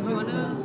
you wanna?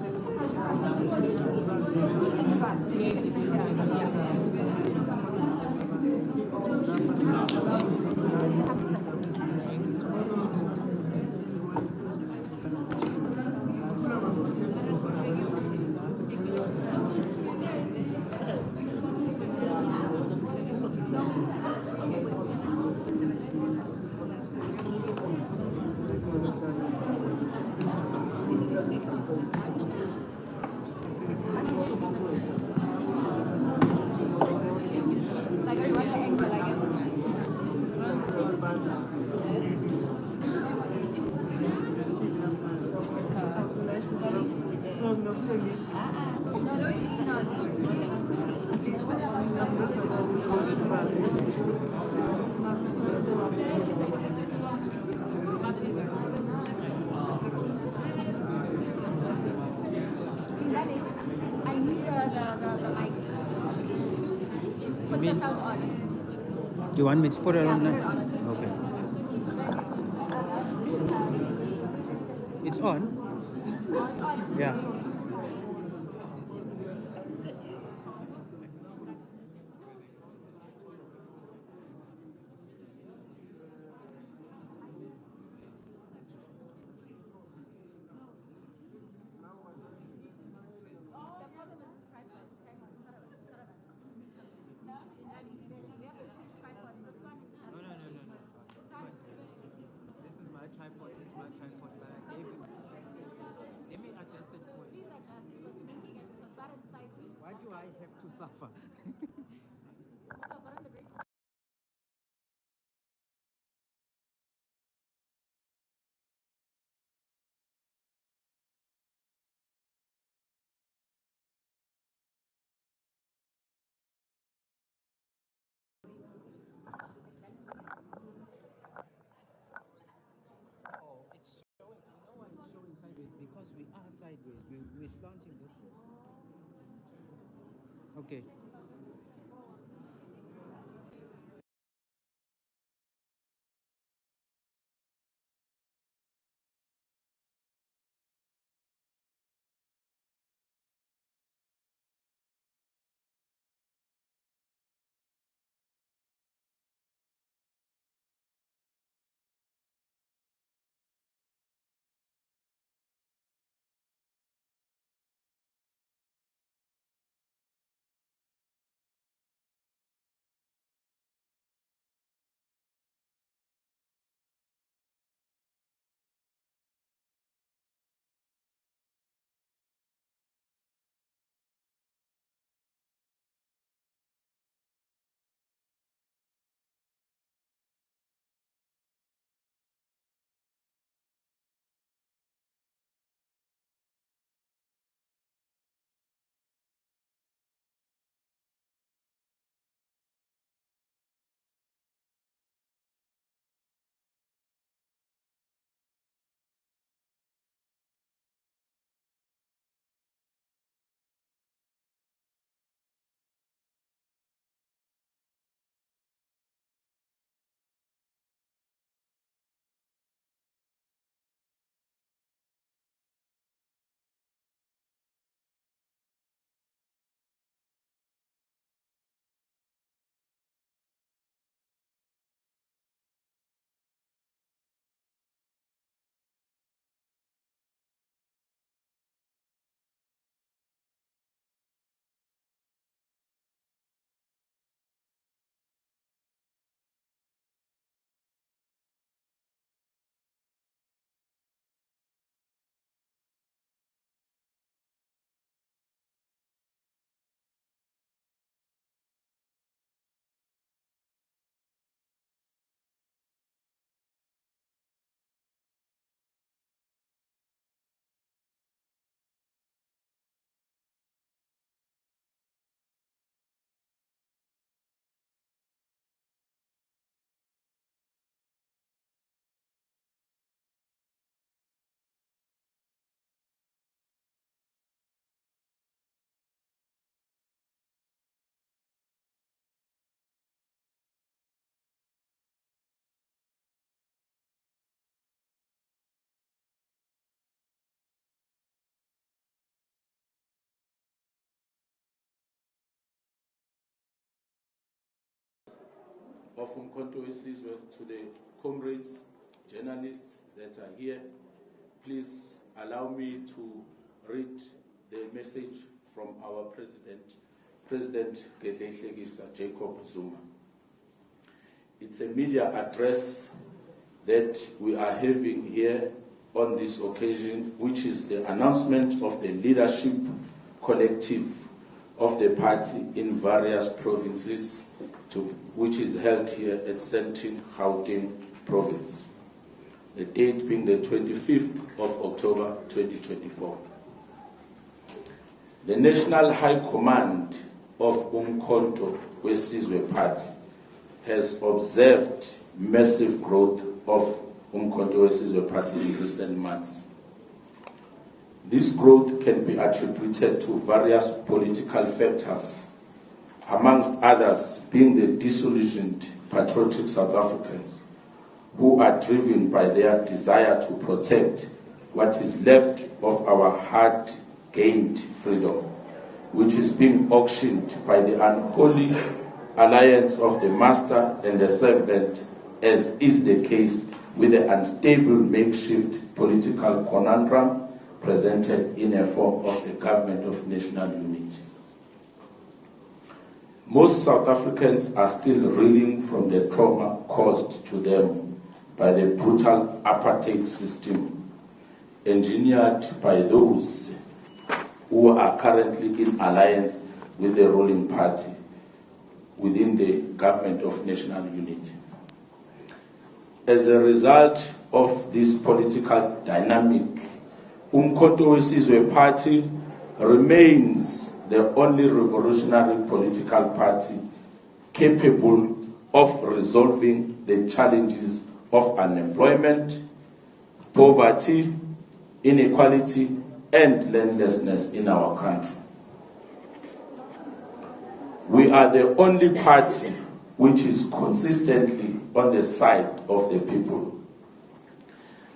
I need the mic. Put the sound on. Do you want me to put it Yeah, on put now? it on. Okay. It's on? Yeah. No, no, no, no, no. This is my tripod. This is my tripod, but I gave it. Let me adjust it for you. Please adjust because making it because bad and sideways. Why do I have to suffer? No, but on the great. Oh, it's showing. You know why it's showing sideways? Because we are sideways. We're slanting this way. Okay. of Umkhonto weSizwe, to the comrades, journalists that are here, please allow me to read the message from our President Jacob Zuma. It's a media address that we are having here on this occasion, which is the announcement of the leadership collective of the party in various provinces, which is held here at Sentin, Gauteng province. The date being the 25th of October 2024. The National High Command of Umkhonto weSizwe Party has observed massive growth of Umkhonto weSizwe Party in recent months. This growth can be attributed to various political factors, amongst others being the disillusioned patriotic South Africans who are driven by their desire to protect what is left of our hard-gained freedom, which is being auctioned by the unholy alliance of the master and the servant, as is the case with the unstable makeshift political conundrum presented in a form of the government of national unity. Most South Africans are still reeling from the trauma caused to them by the brutal apartheid system engineered by those who are currently in alliance with the ruling party within the government of national unity. As a result of this political dynamic, Umkhonto weSizwe Party remains the only revolutionary political party capable of resolving the challenges of unemployment, poverty, inequality, and landlessness in our country. We are the only party which is consistently on the side of the people.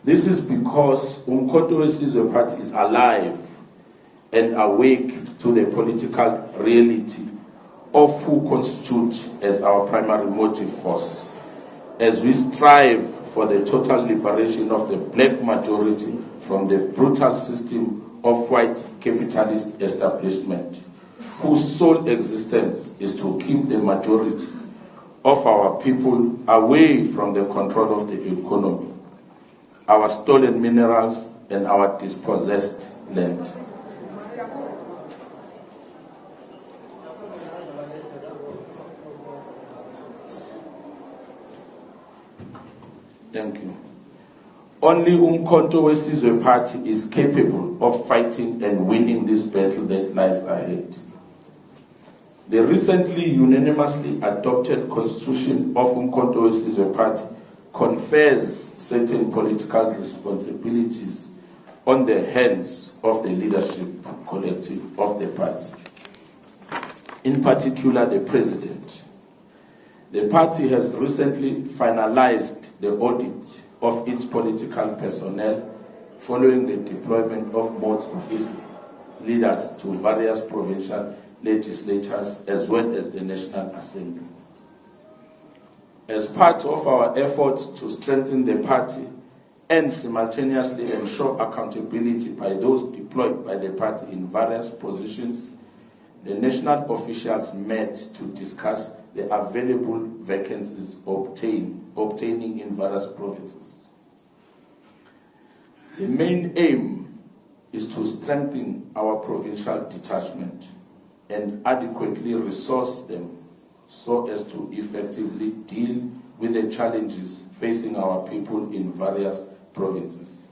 This is because Umkhonto weSizwe Party is alive and awake to the political reality of who constitute as our primary motive force, as we strive for the total liberation of the black majority from the brutal system of white capitalist establishment, whose sole existence is to keep the majority of our people away from the control of the economy, our stolen minerals, and our dispossessed land. Thank you. Only Umkhonto weSizwe Party is capable of fighting and winning this battle that lies ahead. The recently unanimously adopted constitution of Umkhonto weSizwe Party confers certain political responsibilities on the hands of the leadership collective of the party, in particular the president. The party has recently finalized the audit of its political personnel following the deployment of most of its leaders to various provincial legislatures as well as the National Assembly. As part of our efforts to strengthen the party and simultaneously ensure accountability by those deployed by the party in various positions, the national officials met to discuss the available vacancies obtaining in various provinces. The main aim is to strengthen our provincial detachment and adequately resource them so as to effectively deal with the challenges facing our people in various provinces.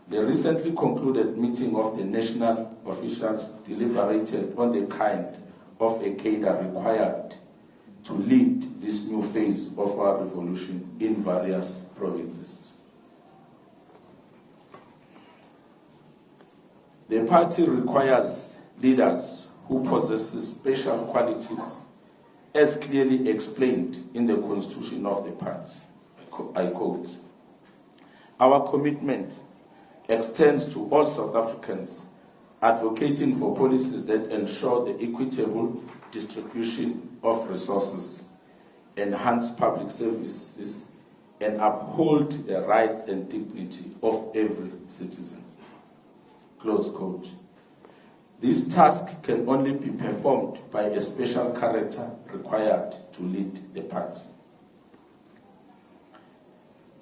The recently concluded meeting of the national officials deliberated on the kind of a cadre required to lead this new phase of our revolution in various provinces. The party requires leaders who possess special qualities as clearly explained in the constitution of the party. I quote, "Our commitment extends to all South Africans advocating for policies that ensure the equitable distribution of resources, enhance public services, and uphold the rights and dignity of every citizen. Close quote. This task can only be performed by a special character required to lead the party.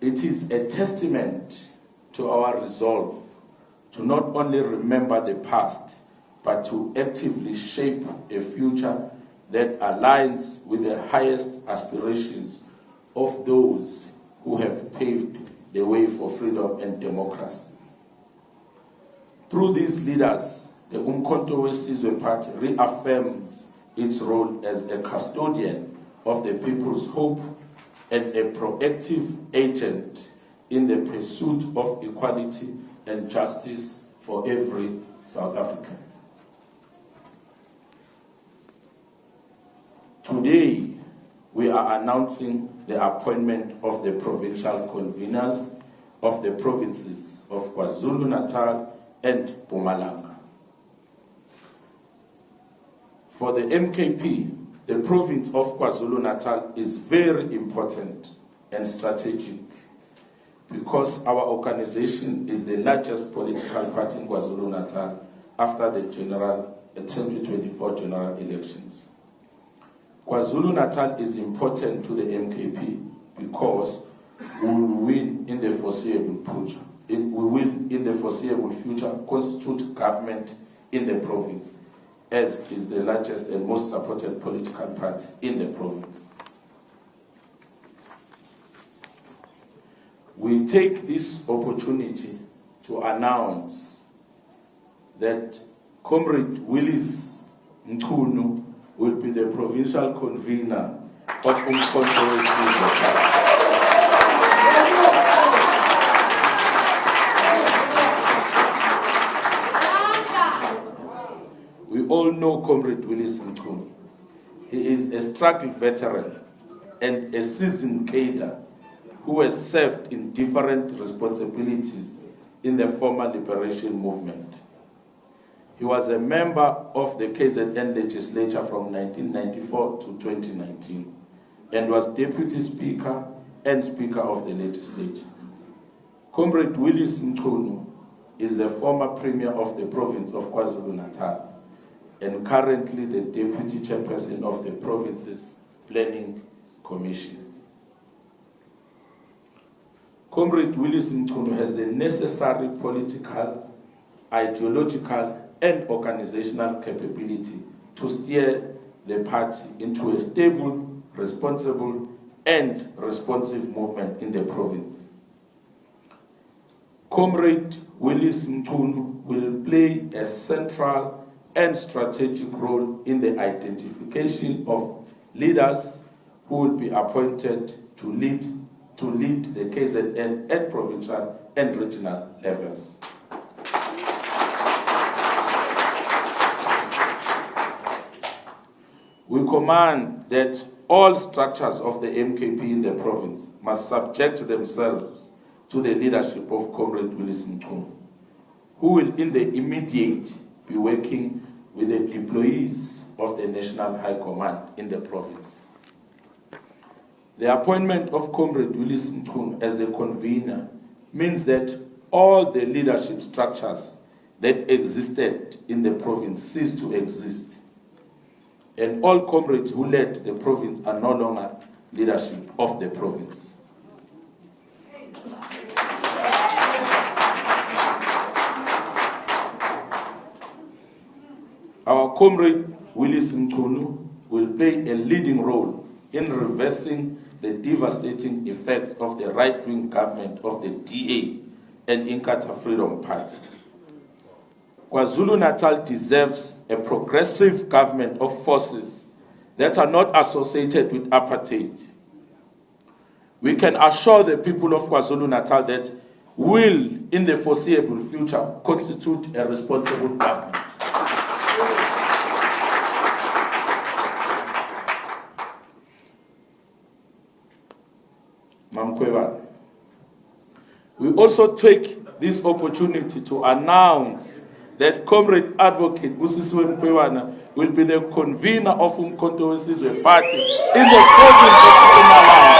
It is a testament to our resolve to not only remember the past, but to actively shape a future that aligns with the highest aspirations of those who have paved the way for freedom and democracy. Through these leaders, the Umkhonto weSizwe Party reaffirms its role as a custodian of the people's hope and a proactive agent in the pursuit of equality and justice for every South African. Today, we are announcing the appointment of the provincial conveners of the provinces of KwaZulu-Natal and Mpumalanga. For the MKP, the province of KwaZulu-Natal is very important and strategic because our organization is the largest political party in KwaZulu-Natal after the 2024 general elections. KwaZulu-Natal is important to the MKP because we will win in the foreseeable future. We will, in the foreseeable future, constitute government in the province, as is the largest and most supported political party in the province. We take this opportunity to announce that Comrade Willis Mchunu will be the provincial convener of Umkhonto weSizwe Party. We all know Comrade Willis Mchunu. He is a struggle veteran and a seasoned cadre who has served in different responsibilities in the former liberation movement. He was a member of the KZN legislature from 1994 to 2019 and was Deputy Speaker and Speaker of the legislature. Comrade Willis Mchunu is the former Premier of the province of KwaZulu-Natal and currently the Deputy Chairperson of the province's Planning Commission. Comrade Willis Mchunu has the necessary political, ideological, and organizational capability to steer the party into a stable, responsible, and responsive movement in the province. Comrade Willis Mchunu will play a central and strategic role in the identification of leaders who will be appointed to lead the KZN at provincial and regional levels. We command that all structures of the MKP in the province must subject themselves to the leadership of Comrade Willis Mchunu, who will in the immediate be working with the deployees of the National High Command in the province. The appointment of Comrade Willis Mchunu as the convener means that all the leadership structures that existed in the province cease to exist, and all comrades who led the province are no longer leadership of the province. Our Comrade Willis Mchunu will play a leading role in reversing the devastating effects of the right-wing government of the DA and Inkatha Freedom Party. KwaZulu-Natal deserves a progressive government of forces that are not associated with apartheid. We can assure the people of KwaZulu-Natal that will, in the foreseeable future, constitute a responsible government. We also take this opportunity to announce that Comrade Advocate Busisiwe Mkhwebane will be the convener of Umkhonto Wesizwe Party in the province of Mpumalanga.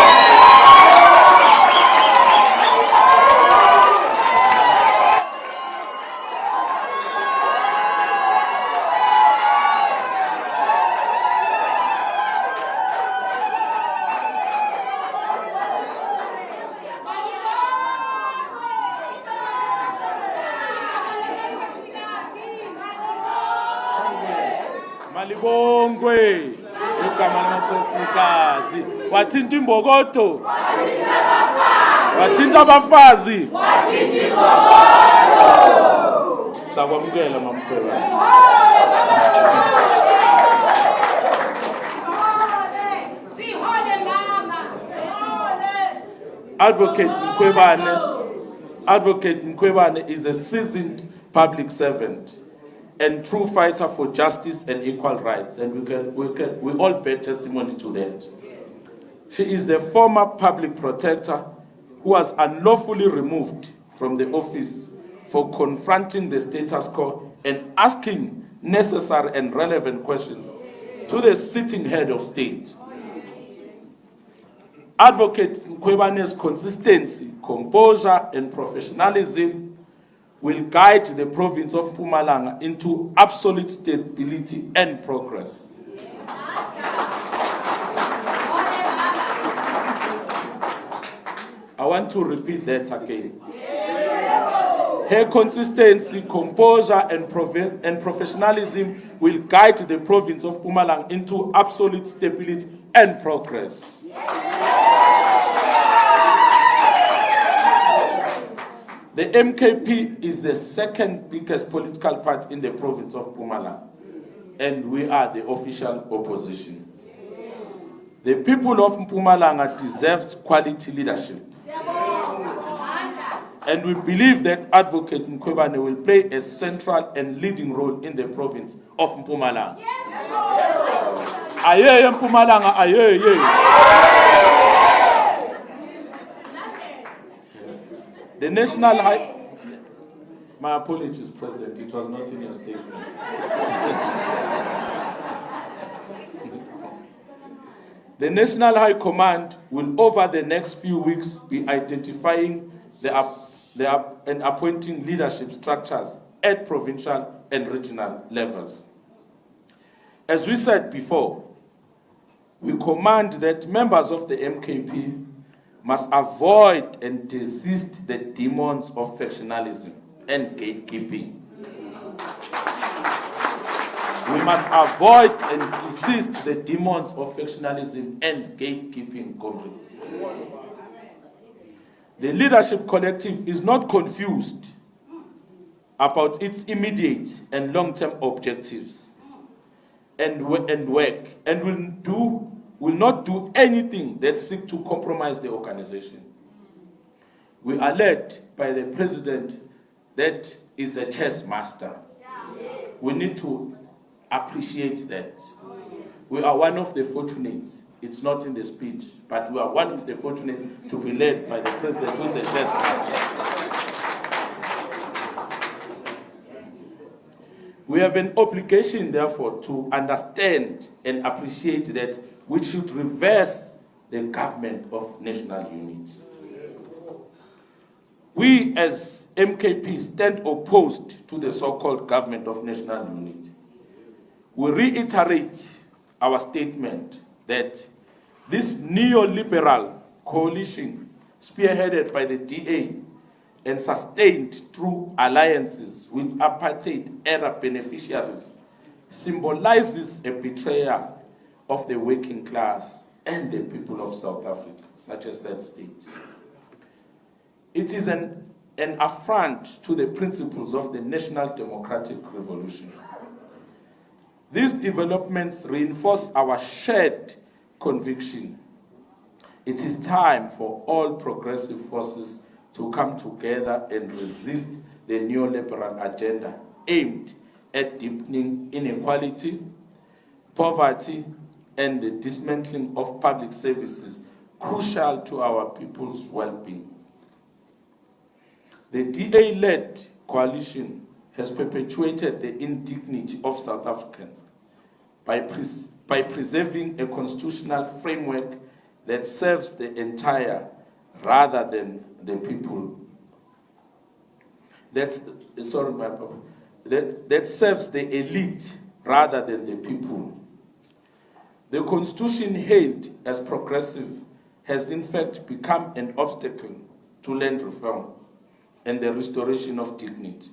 Malibongwe, igama lamakhosikazi, wathinta imbokodo, wathinta abafazi, sakwamukela mamkhwebane. Advocate Mkhwebane is a seasoned public servant and true fighter for justice and equal rights, and we all bear testimony to that. She is the former public protector who was unlawfully removed from the office for confronting the status quo and asking necessary and relevant questions to the sitting head of state. Advocate Mkhwebane's consistency, composure, and professionalism will guide the province of Mpumalanga into absolute stability and progress. I want to repeat that again. Her consistency, composure, and professionalism will guide the province of Mpumalanga into absolute stability and progress. The MKP is the second biggest political party in the province of Mpumalanga, and we are the official opposition. The people of Mpumalanga deserve quality leadership, and we believe that Advocate Mkhwebane will play a central and leading role in the province of Mpumalanga. Aye, Mpumalanga, aye. The National High... My apologies, President, it was not in your statement. The National High Command will, over the next few weeks, be identifying and appointing leadership structures at provincial and regional levels. As we said before, we command that members of the MKP must avoid and resist the demons of factionalism and gatekeeping. We must avoid and resist the demons of factionalism and gatekeeping, comrades. The leadership collective is not confused about its immediate and long-term objectives and work, and will not do anything that seeks to compromise the organization. We are led by the president that is a chess master. We need to appreciate that. We are one of the fortunates. It's not in the speech, but we are one of the fortunates to be led by the president who is the chess master. We have an obligation, therefore, to understand and appreciate that we should reverse the government of national unity. We as MKP stand opposed to the so-called government of national unity. We reiterate our statement that this neoliberal coalition, spearheaded by the DA and sustained through alliances with apartheid-era beneficiaries, symbolizes a betrayal of the working class and the people of South Africa, such a sad state. It is an affront to the principles of the National Democratic Revolution. These developments reinforce our shared conviction. It is time for all progressive forces to come together and resist the neoliberal agenda aimed at deepening inequality, poverty, and the dismantling of public services crucial to our people's well-being. The DA-led coalition has perpetuated the indignity of South Africans by preserving a constitutional framework that serves the entire rather than the people. That serves the elite rather than the people. The constitution hailed as progressive has in fact become an obstacle to land reform and the restoration of dignity.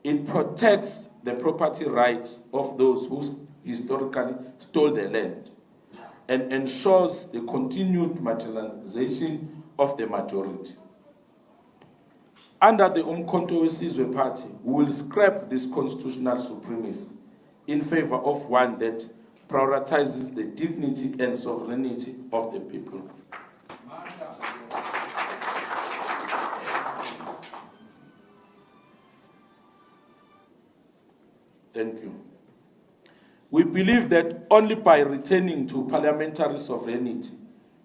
It protects the property rights of those who historically stole the land and ensures the continued marginalization of the majority. Under the Umkhonto weSizwe Party, we will scrap this constitutional supremacy in favor of one that prioritizes the dignity and sovereignty of the people. Thank you. We believe that only by returning to parliamentary sovereignty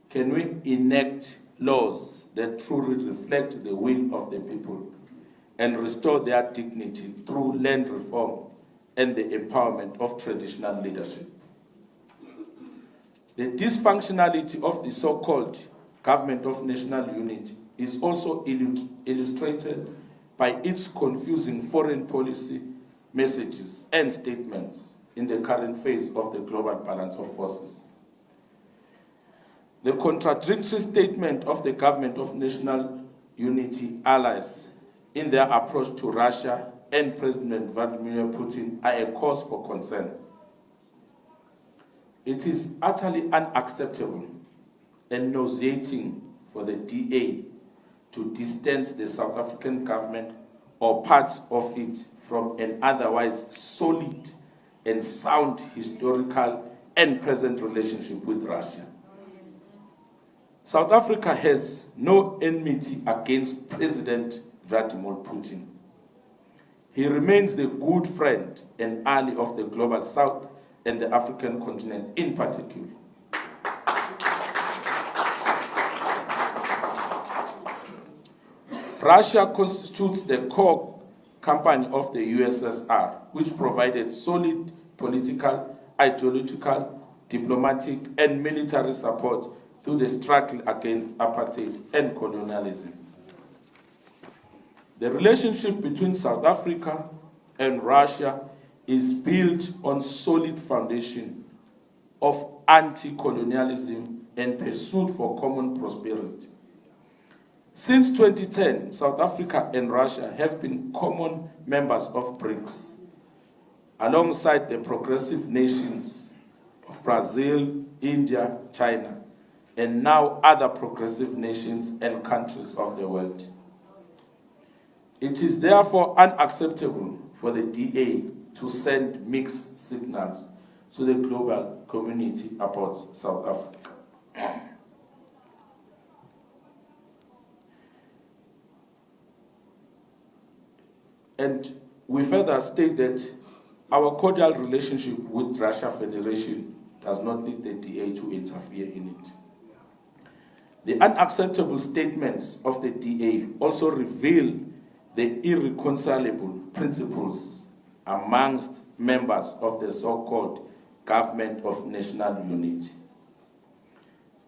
can we enact laws that truly reflect the will of the people and restore their dignity through land reform and the empowerment of traditional leadership. The dysfunctionality of the so-called government of national unity is also illustrated by its confusing foreign policy messages and statements in the current phase of the global balance of forces. The contradictory statement of the government of national unity allies in their approach to Russia and President Vladimir Putin are a cause for concern. It is utterly unacceptable and nauseating for the DA to distance the South African government or parts of it from an otherwise solid and sound historical and present relationship with Russia. South Africa has no enmity against President Vladimir Putin. He remains the good friend and ally of the global South and the African continent in particular. Russia constitutes the core company of the USSR, which provided solid political, ideological, diplomatic, and military support to the struggle against apartheid and colonialism. The relationship between South Africa and Russia is built on solid foundation of anti-colonialism and pursuit for common prosperity. Since 2010, South Africa and Russia have been common members of BRICS, alongside the progressive nations of Brazil, India, China, and now other progressive nations and countries of the world. It is therefore unacceptable for the DA to send mixed signals to the global community about South Africa. And we further state that our cordial relationship with Russia Federation does not need the DA to interfere in it. The unacceptable statements of the DA also reveal the irreconcilable principles amongst members of the so-called government of national unity.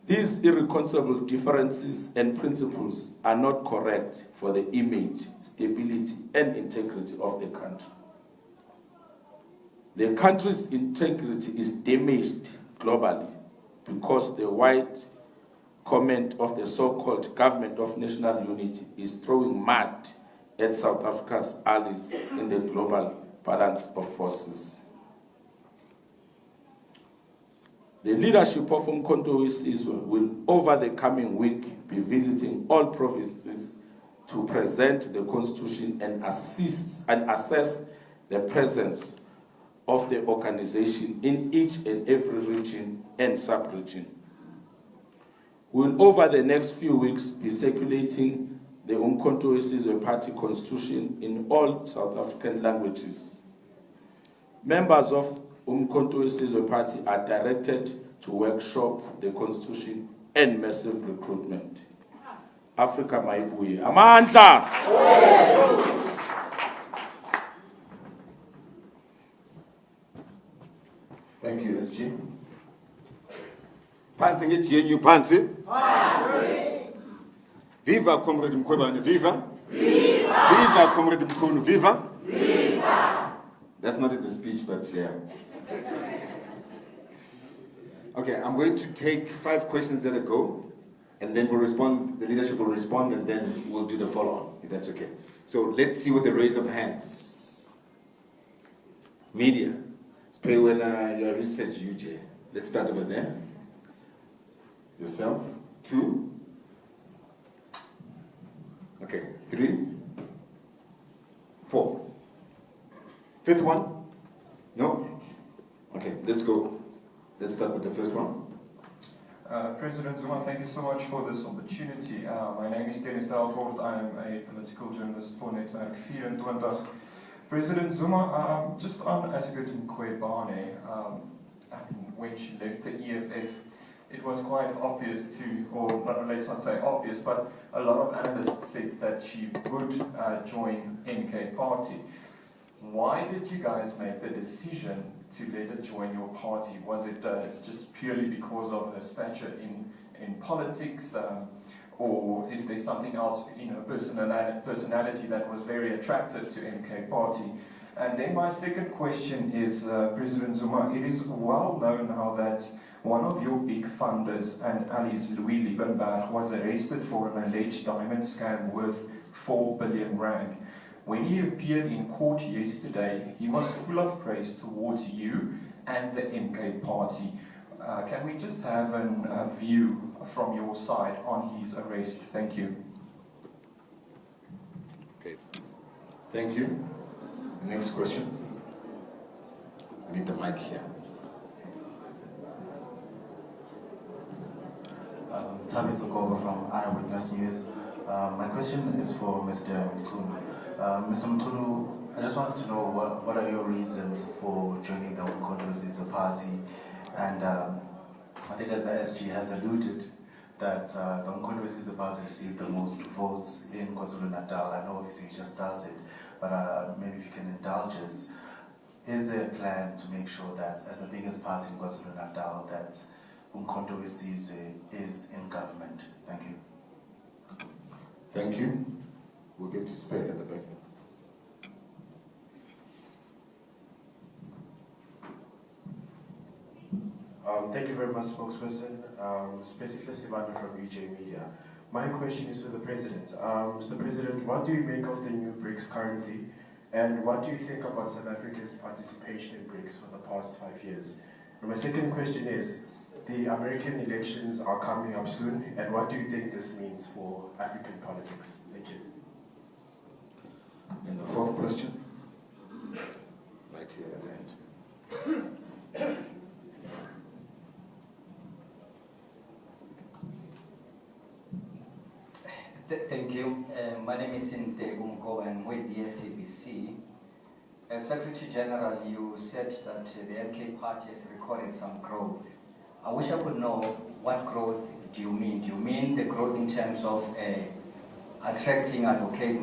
These irreconcilable differences and principles are not correct for the image, stability, and integrity of the country. The country's integrity is damaged globally because the wide comment of the so-called government of national unity is throwing mud at South Africa's allies in the global balance of forces. The leadership of Umkhonto weSizwe will, over the coming week, be visiting all provinces to present the Constitution and assess the presence of the organization in each and every region and sub-region. We will, over the next few weeks, be circulating the Umkhonto weSizwe Party Constitution in all South African languages. Members of Umkhonto weSizwe Party are directed to workshop the Constitution and massive recruitment. Africa mayibuye. Amandla! Thank you, SG. Phansi nge-GNU phansi. Viva Comrade Mkhwebane, viva. Viva. Viva Comrade Mkhunu, viva. Viva. That's not in the speech, but yeah. Okay, I'm going to take 5 questions at a go, and then we'll respond, the leadership will respond, and then we'll do the follow-on, if that's okay. So let's see with the raise of hands. Media. Pay when your research, UJ. Let's start over there. Yourself. 2. Okay. 3. 4. 5th one? No? Okay, let's go. Let's start with the first one. President Zuma, thank you so much for this opportunity. My name is Dennis Delport. I'm a political journalist for Netwerk 24. President Zuma, just on Asibet Mkhwebane, when she left the EFF, it was quite obvious to, or let's not say obvious, but a lot of analysts said that she would join MK Party. Why did you guys make the decision to let her join your party? Was it just purely because of her stature in politics? Or is there something else in her personality that was very attractive to MK Party? And then my second question is, President Zuma, it is well known how that one of your big funders and allies, Louis Liebenberg, was arrested for an alleged diamond scam worth 4 billion rand. When he appeared in court yesterday, he was full of praise towards you and the MK Party. Can we just have a view from your side on his arrest? Thank you. Okay. Thank you. Next question. I need the mic here. Tabi Sokova from Eyewitness News. My question is for Mr. Mkhunu. Mr. Mkhunu, I just wanted to know what are your reasons for joining the Uncontroversial Party? And I think as the SG has alluded, that the Uncontroversial Party received the most votes in KwaZulu-Natal. I know obviously you just started, but maybe if you can indulge us, is there a plan to make sure that as the biggest party in KwaZulu-Natal that Uncontroversial is in government? Thank you. Thank you. We'll get to Spade at the back. Thank you very much, spokesperson. Specifically, Sivani from UJ Media. My question is for the President. Mr. President, what do you make of the new BRICS currency? And what do you think about South Africa's participation in BRICS for the past 5 years? And my second question is, the American elections are coming up soon, and what do you think this means for African politics? Thank you. And the 4th question, right here at the end. Thank you. My name is Sinte Gumko and with the SABC. As Secretary General, you said that the MK Party has recorded some growth. I wish I could know what growth do you mean? Do you mean the growth in terms of attracting Advocate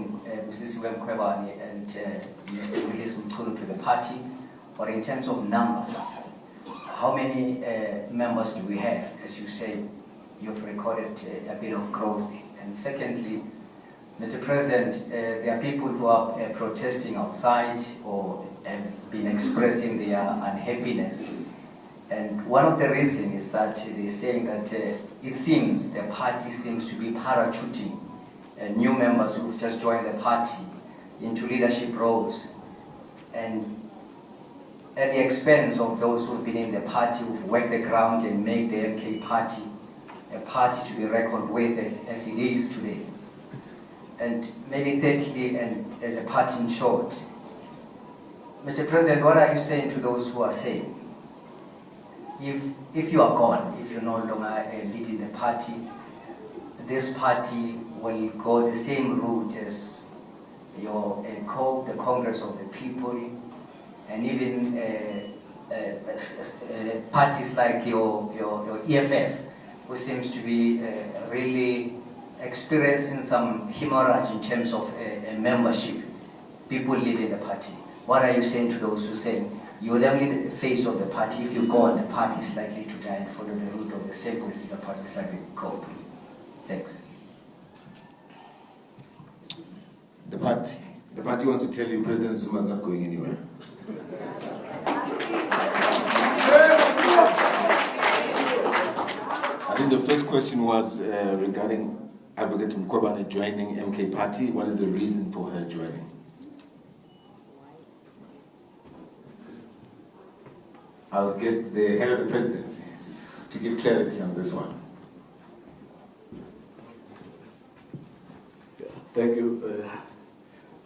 Busisiwe Mkhwebane and Mr. Willis Mkhunu to the party, or in terms of numbers? How many members do we have? As you say, you've recorded a bit of growth. And secondly, Mr. President, there are people who are protesting outside or have been expressing their unhappiness. And one of the reasons is that they're saying that it seems the party seems to be parachuting new members who've just joined the party into leadership roles, and at the expense of those who've been in the party, who've worked the ground and made the MK Party a party to be reckoned with as it is today. And maybe thirdly, and as a parting shot, Mr. President, what are you saying to those who are saying, if you are gone, if you're no longer leading the party, this party will go the same route as the Congress of the People, and even parties like your EFF, who seems to be really experiencing some hemorrhage in terms of membership, people leaving the party. what are you saying to those who say you will only the face of the party? If you go on, the party is likely to die and follow the route of the same political party is likely to go. Thanks. The party wants to tell you President Zuma is not going anywhere. I think the first question was regarding Advocate Mkhwebane joining MK Party. What is the reason for her joining? I'll get the head of the presidency to give clarity on this one. Thank you.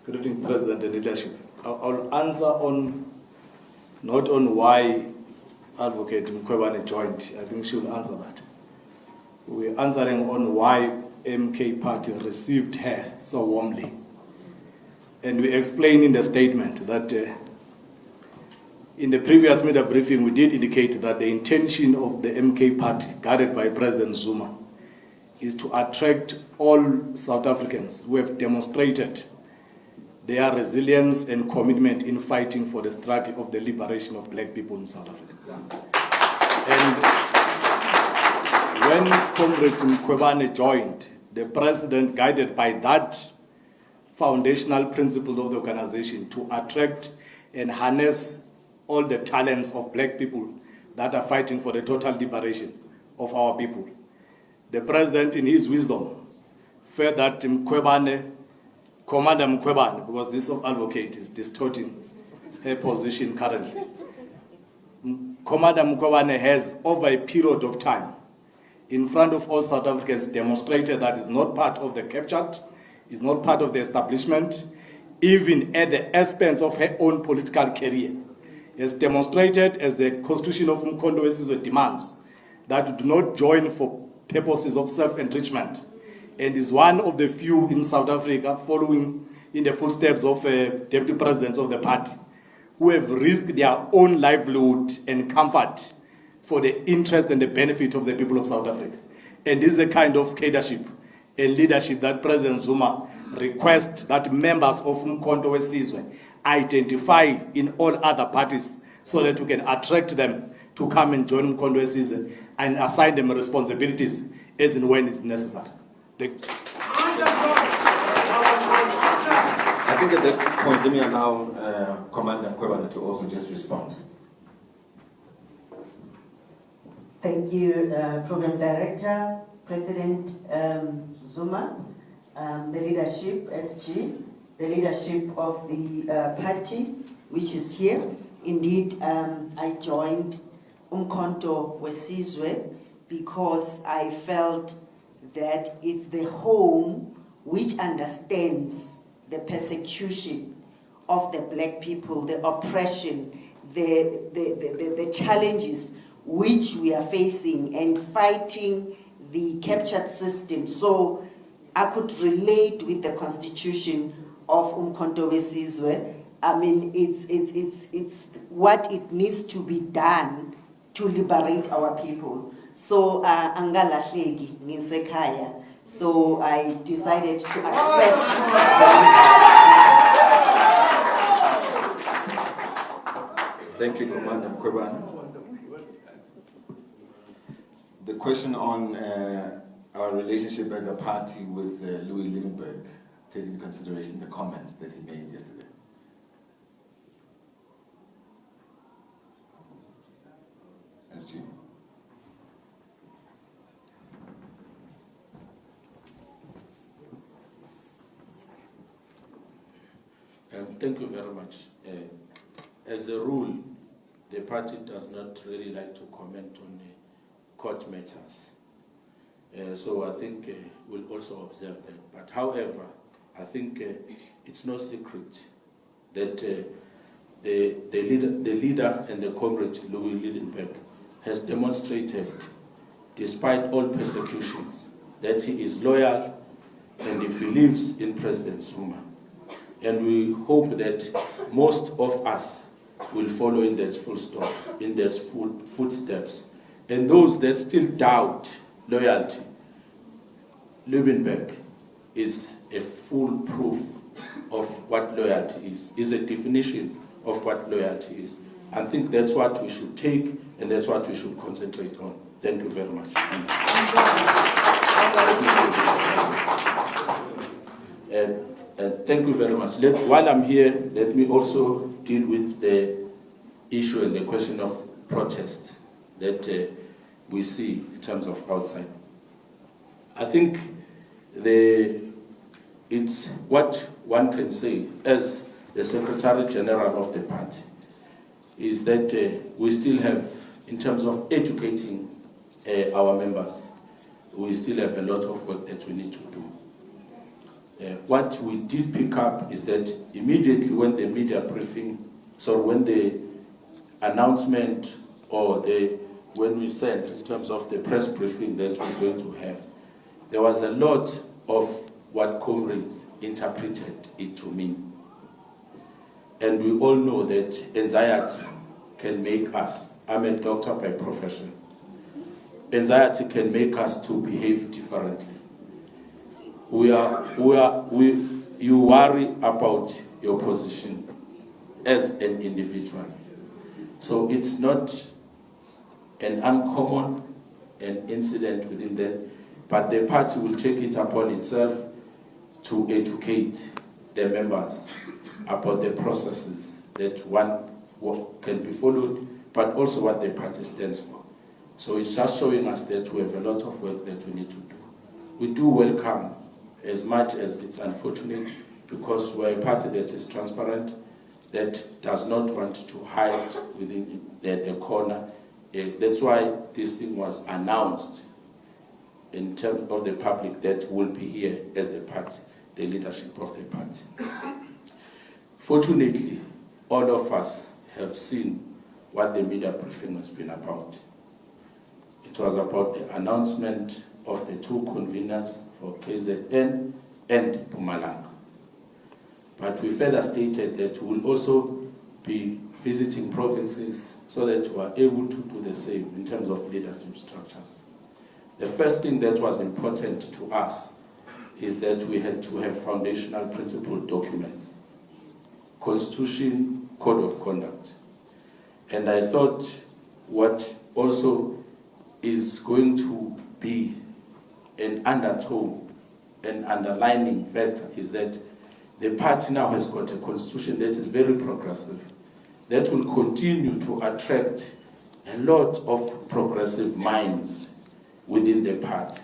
Good evening, President and leadership. I'll answer not on why Advocate Mkhwebane joined. I think she will answer that. We're answering on why MK Party received her so warmly. And we explained in the statement that in the previous media briefing, we did indicate that the intention of the MK Party, guided by President Zuma, is to attract all South Africans who have demonstrated their resilience and commitment in fighting for the struggle of the liberation of black people in South Africa. And when Comrade Mkhwebane joined, the president, guided by that foundational principle of the organization to attract and harness all the talents of black people that are fighting for the total liberation of our people. The president, in his wisdom, felt that Commander Mkhwebane, because this advocate is distorting her position currently. Commander Mkhwebane has, over a period of time, in front of all South Africans, demonstrated that is not part of the captured, is not part of the establishment, even at the expense of her own political career. Has demonstrated, as the Constitution of Umkhonto weSizwe demands, that we do not join for purposes of self-enrichment, and is one of the few in South Africa, following in the footsteps of deputy presidents of the party, who have risked their own livelihood and comfort for the interest and the benefit of the people of South Africa. And this is the kind of leadership and leadership that President Zuma requests that members of Umkhonto weSizwe identify in all other parties, so that we can attract them to come and join Umkhonto weSizwe and assign them responsibilities as and when it's necessary. I think at that point, let me allow Commander Mkhwebane to also just respond. Thank you, Program Director, President Zuma, the leadership, SG, the leadership of the party, which is here. Indeed, I joined Umkhonto weSizwe because I felt that it's the home which understands the persecution of the black people, the oppression, the challenges which we are facing and fighting the captured system. So I could relate with the constitution of Umkhonto weSizwe. I mean, it's what it needs to be done to liberate our people. So angalahleki ngisekhaya. So I decided to accept. Thank you, Commander Mkhwebane. The question on our relationship as a party with Louis Liebenberg, taking into consideration the comments that he made yesterday. SG. Thank you very much. As a rule, the party does not really like to comment on court matters. So I think we'll also observe that. But however, I think it's no secret that the leader and the comrade Louis Liebenberg has demonstrated, despite all persecutions, that he is loyal and he believes in President Zuma. And we hope that most of us will follow in their footsteps. And those that still doubt loyalty, Liebenberg is a full proof of what loyalty is a definition of what loyalty is. I think that's what we should take, and that's what we should concentrate on. Thank you very much. Thank you very much. While I'm here, let me also deal with the issue and the question of protest that we see in terms of outside. I think it's what one can say as the Secretary General of the party is that we still have, in terms of educating our members, we still have a lot of work that we need to do. What we did pick up is that immediately when the media briefing, when the announcement or when we sent in terms of the press briefing that we're going to have, there was a lot of what comrades interpreted it to mean. And we all know that anxiety can make us, I'm a doctor by profession, anxiety can make us to behave differently. You worry about your position as an individual. So it's not an uncommon incident within that, but the party will take it upon itself to educate the members about the processes that one can be followed, but also what the party stands for. So it's just showing us that we have a lot of work that we need to do. We do welcome, as much as it's unfortunate, because we're a party that is transparent, that does not want to hide within a corner. That's why this thing was announced in terms of the public that will be here as the party, the leadership of the party. Fortunately, all of us have seen what the media briefing has been about. It was about the announcement of the two conveners for KZN and Mpumalanga. But we further stated that we will also be visiting provinces so that we are able to do the same in terms of leadership structures. The first thing that was important to us is that we had to have foundational principle documents, Constitution, Code of Conduct. And I thought what also is going to be an undertone, an underlining factor is that the party now has got a constitution that is very progressive, that will continue to attract a lot of progressive minds within the party.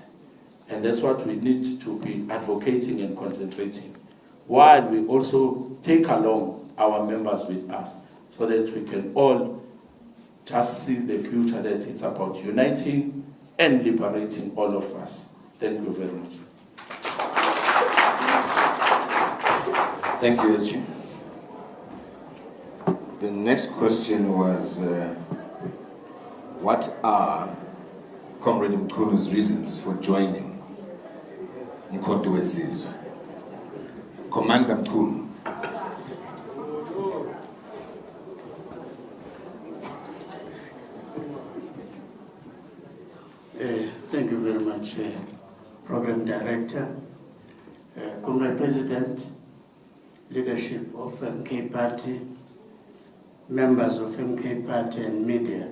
And that's what we need to be advocating and concentrating, while we also take along our members with us, so that we can all just see the future, that it's about uniting and liberating all of us. Thank you very much. Thank you, SG. The next question was, what are Comrade Mkhulu's reasons for joining Umkhonto weSizwe? Commander Mkhulu. Thank you very much, Program Director, Comrade President, leadership of MK Party, members of MK Party and media.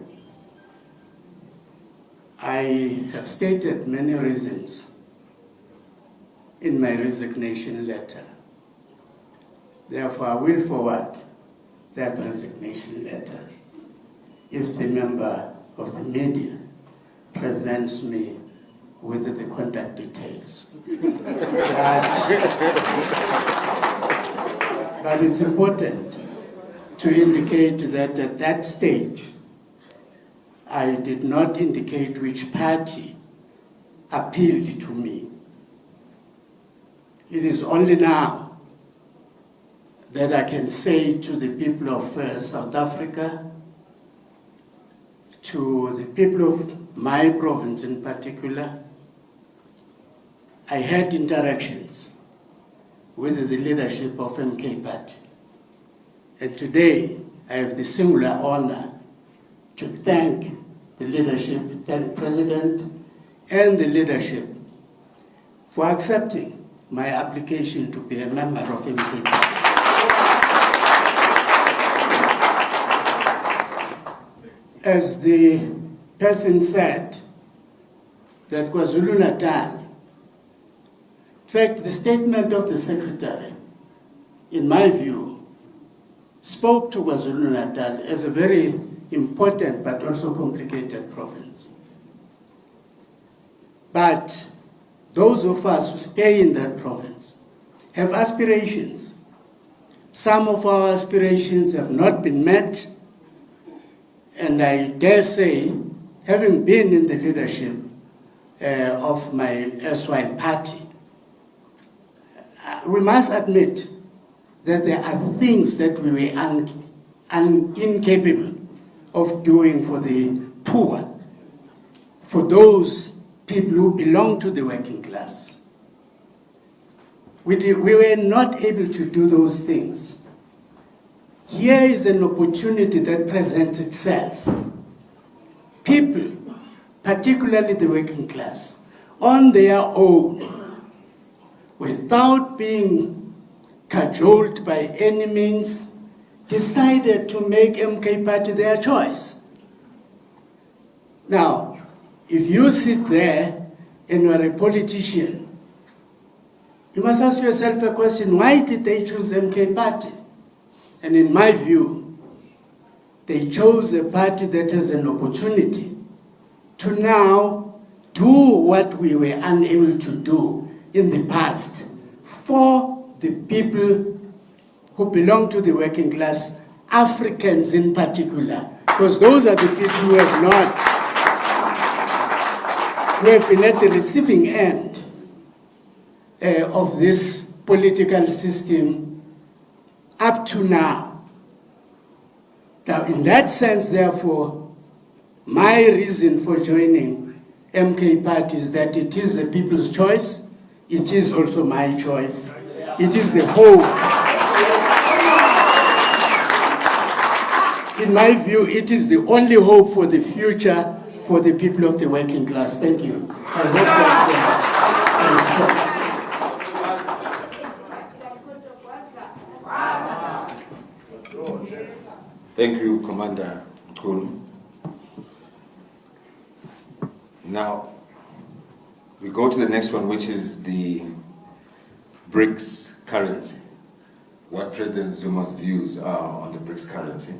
I have stated many reasons in my resignation letter. Therefore, I will forward that resignation letter if the member of the media presents me with the contact details. But it's important to indicate that at that stage, I did not indicate which party appealed to me. It is only now that I can say to the people of South Africa, to the people of my province in particular, I had interactions with the leadership of MK Party. And today, I have the singular honor to thank the leadership, thank President and the leadership for accepting my application to be a member of MK Party. as the person said, that KwaZulu-Natal, in fact, the statement of the Secretary, in my view, spoke to KwaZulu-Natal as a very important but also complicated province. But those of us who stay in that province have aspirations. Some of our aspirations have not been met, and I dare say, having been in the leadership of my erstwhile party, we must admit that there are things that we were incapable of doing for the poor, for those people who belong to the working class. We were not able to do those things. Here is an opportunity that presents itself. People, particularly the working class, on their own, without being cajoled by any means, decided to make MK Party their choice. Now, if you sit there and you are a politician, you must ask yourself a question: why did they choose MK Party? And in my view, they chose a party that has an opportunity to now do what we were unable to do in the past for the people who belong to the working class, Africans in particular, because those are the people who have been at the receiving end of this political system up to now. Now, in that sense, therefore, my reason for joining MK Party is that it is the people's choice. It is also my choice. It is the hope. In my view, it is the only hope for the future for the people of the working class. Thank you. I hope that Thank you, Commander Mkhulu. Now, we go to the next one, which is the BRICS currency. What President Zuma's views are on the BRICS currency.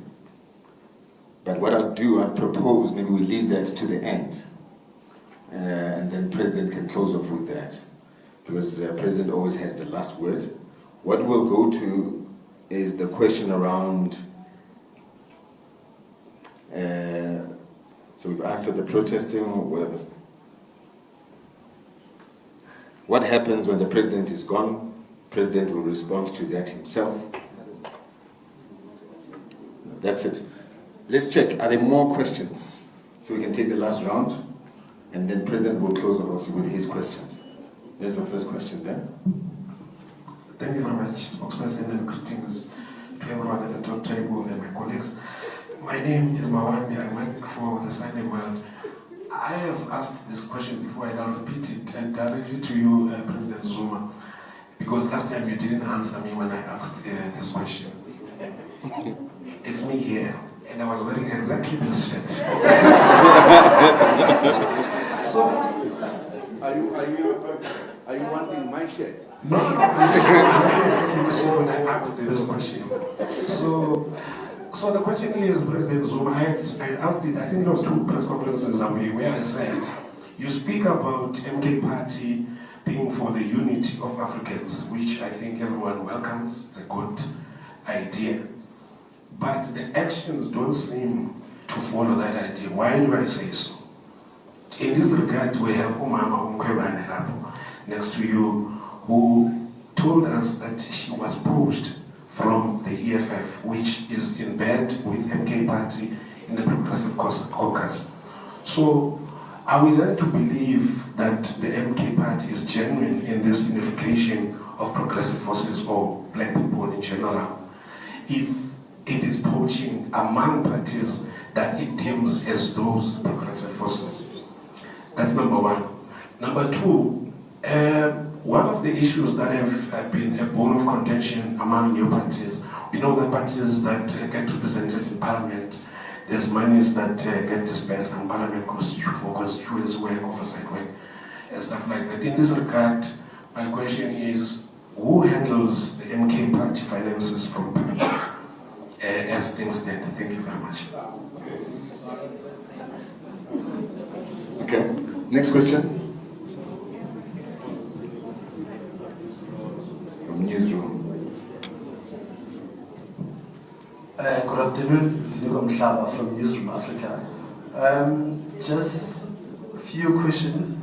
But what I'll do, I'll propose, maybe we leave that to the end. And then President can close off with that. Because President always has the last word. What we'll go to is the question around, so we've answered the protesting. What happens when the president is gone? President will respond to that himself. That's it. Let's check. Are there more questions? So we can take the last round, and then President will close us with his questions. There's the first question there. Thank you very much, Spokesperson, and greetings to everyone at the top table and my colleagues. My name is Mawandi. I work for the Sunday World. I have asked this question before, and I'll repeat it and directly to you, President Zuma, because last time you didn't answer me when I asked this question. It's me here, and I was wearing exactly this shirt. So, are you wanting my shirt? No, exactly this shirt when I asked this question. So the question is, President Zuma, I asked it, I think it was 2 press conferences away, where I said, you speak about MK Party being for the unity of Africans, which I think everyone welcomes. It's a good idea. But the actions don't seem to follow that idea. Why do I say so? In this regard, we have Umama Umkwebane Labo next to you, who told us that she was poached from the EFF, which is in bed with MK Party in the Progressive Caucus. So, are we then to believe that the MK Party is genuine in this unification of progressive forces or black people in general, if it is poaching among parties that it deems as those progressive forces? That's number one. Number two, one of the issues that have been a bone of contention among new parties, we know the parties that get represented in parliament, there's monies that get dispersed from Parliament for constituency work, oversight work, and stuff like that. In this regard, my question is, who handles the MK party finances from Parliament as things stand? Thank you very much. Okay, next question. From newsroom. Good afternoon, Zinigo Mhlaba from Newsroom Africa. Just a few questions.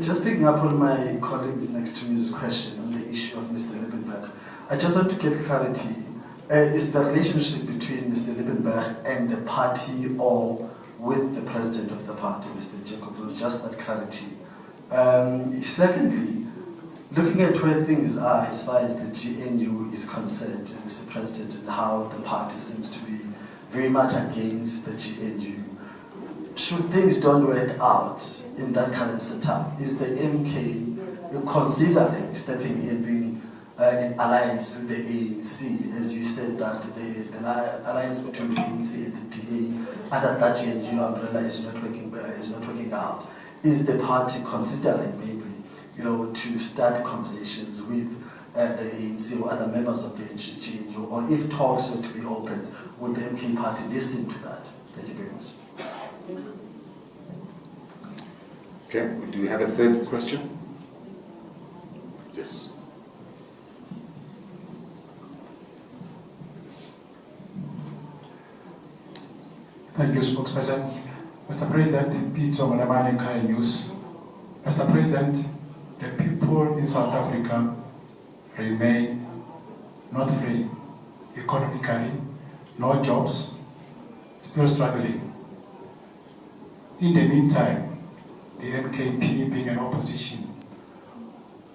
Just picking up on my colleague next to me's question on the issue of Mr. Liebenberg. I just want to get clarity. Is the relationship between Mr. Liebenberg and the party or with the president of the party, Mr. Jacob Zuma? Just that clarity. Secondly, looking at where things are as far as the GNU is concerned, Mr. President, and how the party seems to be very much against the GNU, should things don't work out in that current setup, is the MK considering stepping in, being in alliance with the ANC, as you said that the alliance between the ANC and the DA under that GNU umbrella is not working out? Is the party considering maybe, to start conversations with the ANC or other members of the GNU, or if talks were to be open, would the MK party listen to that? Thank you very much. Okay, do we have a third question? Yes. Thank you, spokesperson. Mr. President, Pizzo Manamane Kai News. Mr. President, the people in South Africa remain not free economically, no jobs, still struggling. In the meantime, the MKP being an opposition,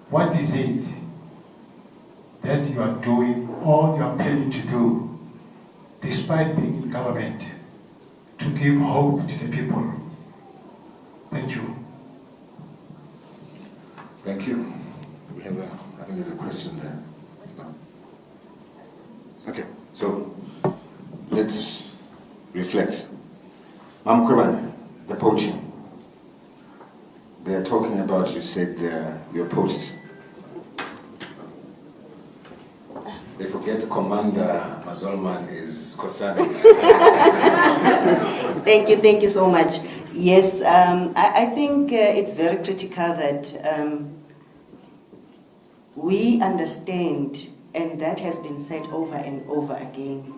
what is it that you are doing or you are planning to do, despite being in government, to give hope to the people? Thank you. Thank you. We have I think there's a question there. No. Okay, so let's reflect. Mam Kwebane, the poaching. They are talking about, you said, your post. They forget Commander Mazolman is Kosana. Thank you so much. Yes, I think it's very critical that we understand, and that has been said over and over again,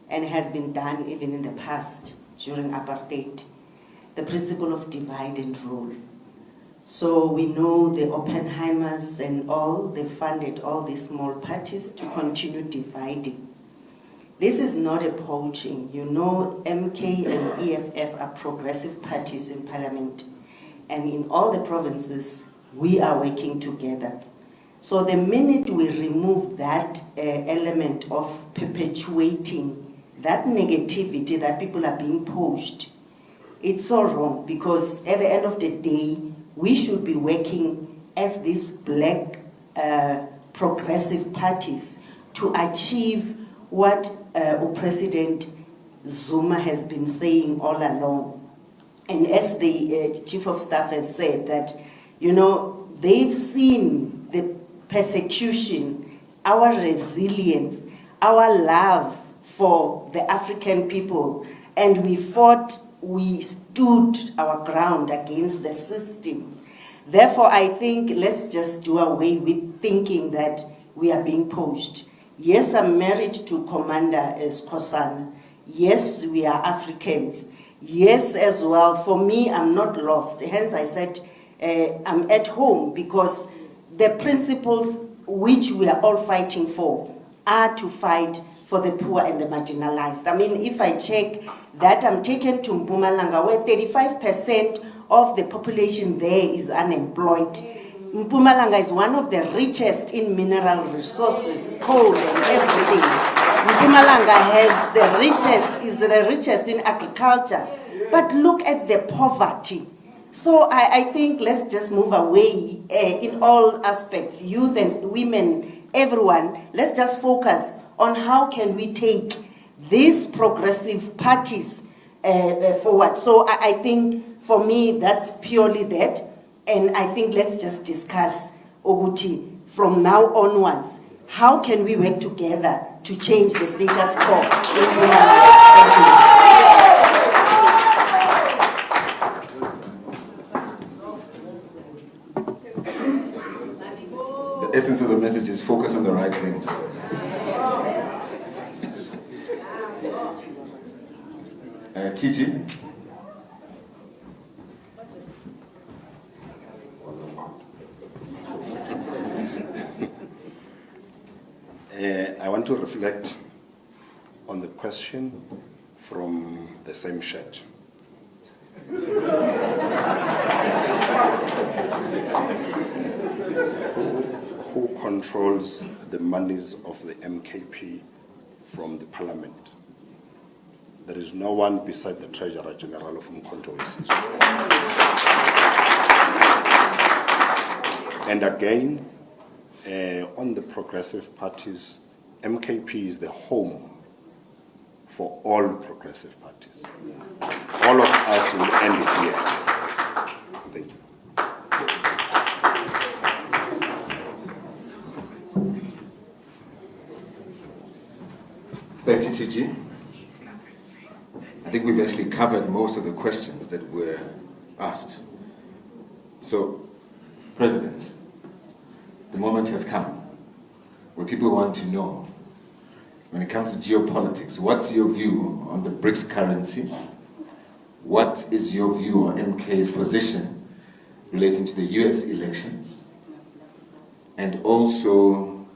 and has been done even in the past during apartheid, the principle of divide and rule. So we know the Oppenheimers and all, they funded all these small parties to continue dividing. This is not a poaching. You know, MK and EFF are progressive parties in parliament. And in all the provinces, we are working together. So the minute we remove that element of perpetuating that negativity that people are being poached, it's so wrong, because at the end of the day, we should be working as these black progressive parties to achieve what President Zuma has been saying all along. And as the Chief of Staff has said that, they've seen the persecution, our resilience, our love for the African people, and we stood our ground against the system. Therefore, I think let's just do away with thinking that we are being poached. Yes, I'm married to Commander Skosana. Yes, we are Africans. Yes, as well, for me, I'm not lost. Hence, I said I'm at home, because the principles which we are all fighting for are to fight for the poor and the marginalized. I mean, if I check that, I'm taken to Mpumalanga, where 35% of the population there is unemployed. Mpumalanga is one of the richest in mineral resources, coal and everything. Mpumalanga is the richest in agriculture. But look at the poverty. So I think let's just move away in all aspects, youth and women, everyone. Let's just focus on how can we take these progressive parties forward. So I think for me that's purely that, and I think let's just discuss, Oguti, from now onwards, how can we work together to change the status quo in human rights? The essence of the message is focus on the right things. TG? I want to reflect on the question from the same shed. Who controls the monies of the MKP from the parliament? There is no one beside the Treasurer General of Umkhonto weSizwe. And again, on the progressive parties, MKP is the home for all progressive parties. All of us will end it here. Thank you. Thank you, TG. I think we've actually covered most of the questions that were asked. So, President, the moment has come where people want to know, when it comes to geopolitics, what's your view on the BRICS currency? What is your view on MK's position relating to the US elections? And also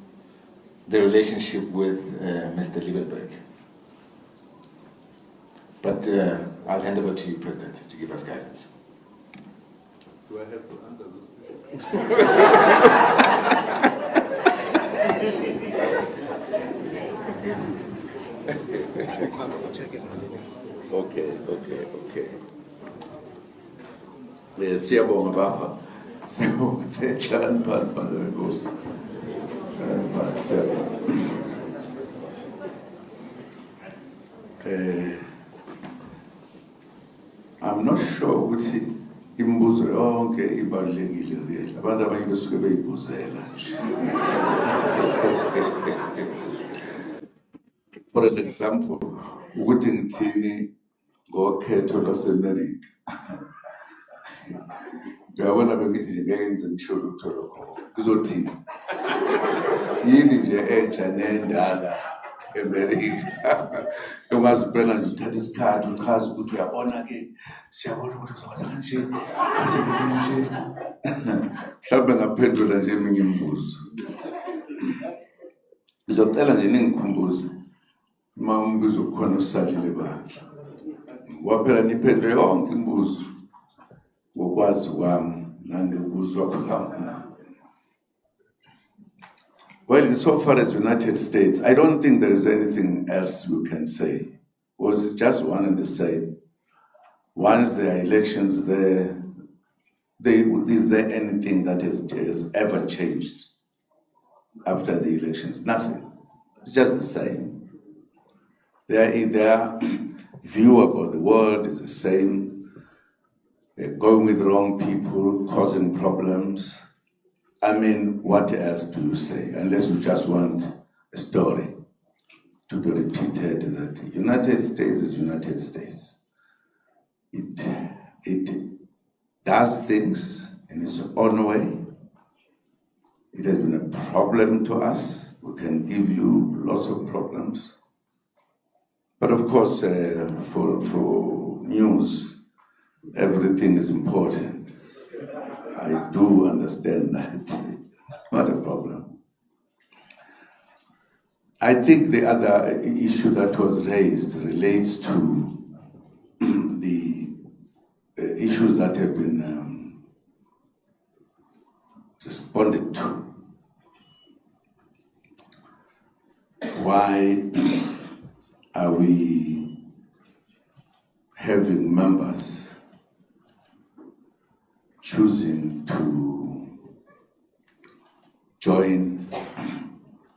the relationship with Mr. Liebenberg. But I'll hand over to you, President, to give us guidance. Do I have to answer this? Okay. Siyabonga baba. Siyabonga fehlani phansi Nkosi. I'm not sure ukuthi imibuzo yonke ibalulekile really. Abantu abanye besuke beyibuzela. For an example, ukuthi ngithini ngokhetho lwaseMelika. Ngiyabona bengithi nje ngeke ngize ngisho lutho lokho. Kuzothini? Yini nje entsha nendala eMelika. Ungazi phela nje uthatha isikhathi uchaza ukuthi uyabona ke siyabona ukuthi uzokwazi kanje. Nje. Mhlawumbe ngaphendula nje eminye imibuzo. Ngizocela nje ningikhumbuze uma umbuzo khona usalile bandla. Waphela niphendule yonke imibuzo ngokwazi kwami nangokuzwa kwami. Well, insofar as United States, I don't think there is anything else you can say. Was it just one and the same? Once there are elections there, is there anything that has ever changed after the elections? Nothing. It's just the same. Their view about the world is the same. They're going with the wrong people, causing problems. I mean, what else do you say? Unless you just want a story to be repeated that United States is United States. It does things in its own way. It has been a problem to us. We can give you lots of problems. But of course, for news, everything is important. I do understand that. Not a problem. I think the other issue that was raised relates to the issues that have been responded to. Why are we having members choosing to join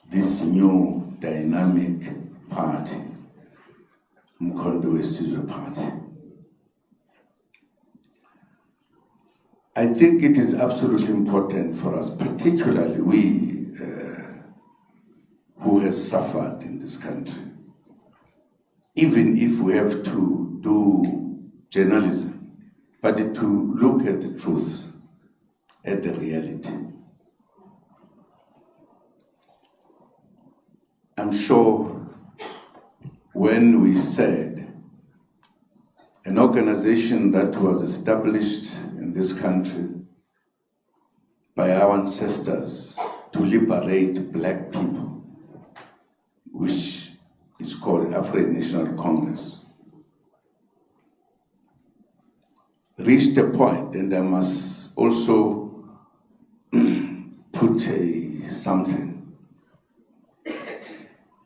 this new dynamic party Umkhonto weSizwe Party. I think it is absolutely important for us, particularly we who has suffered in this country, even if we have to do journalism, but to look at the truth, at the reality. I'm sure when we said an organization that was established in this country by our ancestors to liberate black people, which is called African National Congress, reached a point, and I must also put something.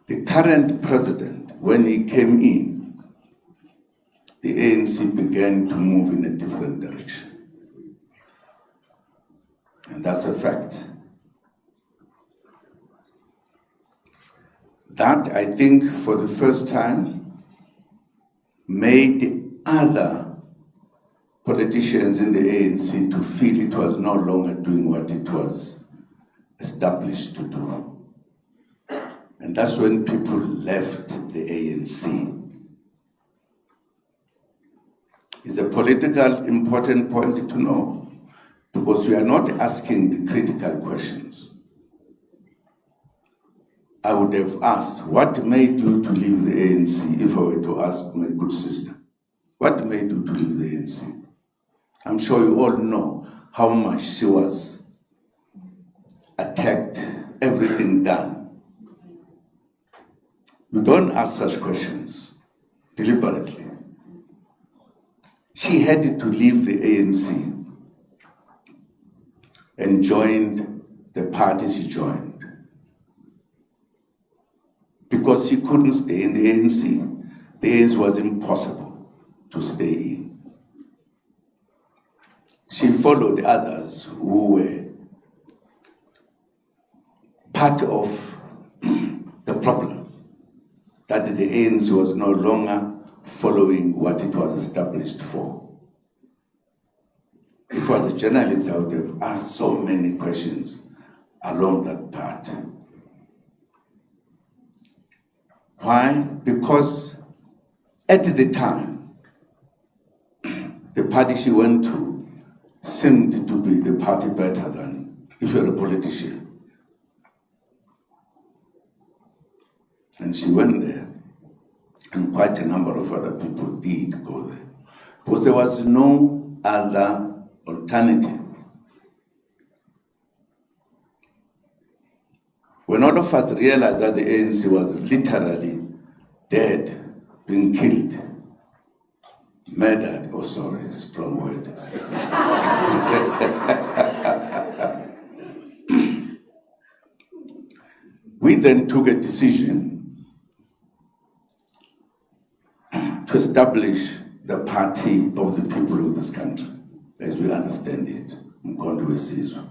The current president, when he came in, the ANC began to move in a different direction. And that's a fact. That, I think, for the first time, made other politicians in the ANC to feel it was no longer doing what it was established to do. And that's when people left the ANC. It's a political important point to know, because we are not asking the critical questions. I would have asked, what made you to leave the ANC, if I were to ask my good sister? What made you to leave the ANC? I'm sure you all know how much she was attacked, everything done. You don't ask such questions deliberately. She had to leave the ANC and joined the party she joined, because she couldn't stay in the ANC. The ANC was impossible to stay in. She followed others who were part of the problem, that the ANC was no longer following what it was established for. If I was a journalist, I would have asked so many questions along that path. Why? Because at the time, the party she went to seemed to be the party better than if you're a politician. And she went there, and quite a number of other people did go there, because there was no other alternative. When all of us realized that the ANC was literally dead, being killed, murdered, oh sorry, strong word. We then took a decision to establish the party of the people of this country, as we understand it, Umkhonto weSizwe.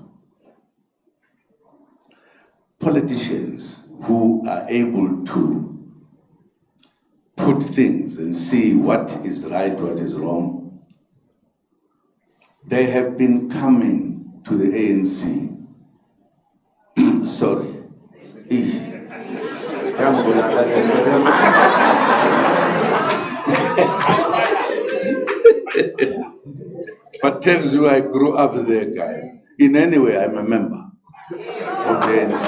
Politicians who are able to put things and see what is right, what is wrong, they have been coming to the ANC. Sorry. But tells you I grew up there, guys. In any way, I'm a member of the ANC.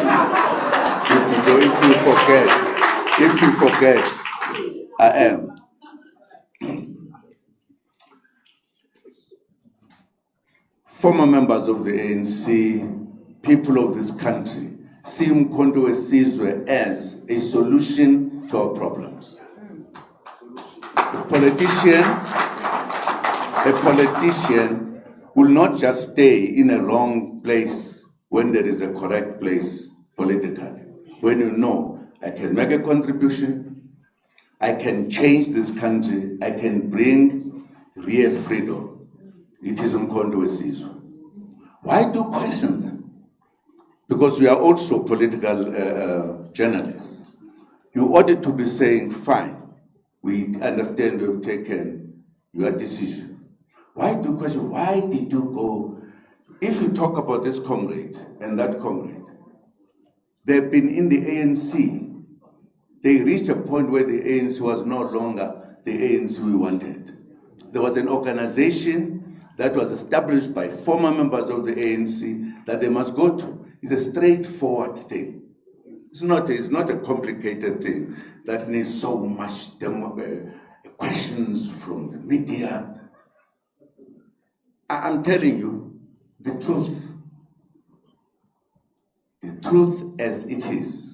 If you forget, I am. Former members of the ANC, people of this country, see Umkhonto weSizwe as a solution to our problems. A politician will not just stay in a wrong place when there is a correct place politically. When you know, I can make a contribution, I can change this country, I can bring real freedom. It is Umkhonto weSizwe. Why do you question them? Because we are also political journalists. You ought to be saying, fine, We understand you've taken your decision. Why do you question, why did you go? If you talk about this comrade and that comrade, they've been in the ANC. They reached a point where the ANC was no longer the ANC we wanted. There was an organization that was established by former members of the ANC that they must go to. It's a straightforward thing. It's not a complicated thing that needs so much questions from the media. I'm telling you the truth. The truth as it is.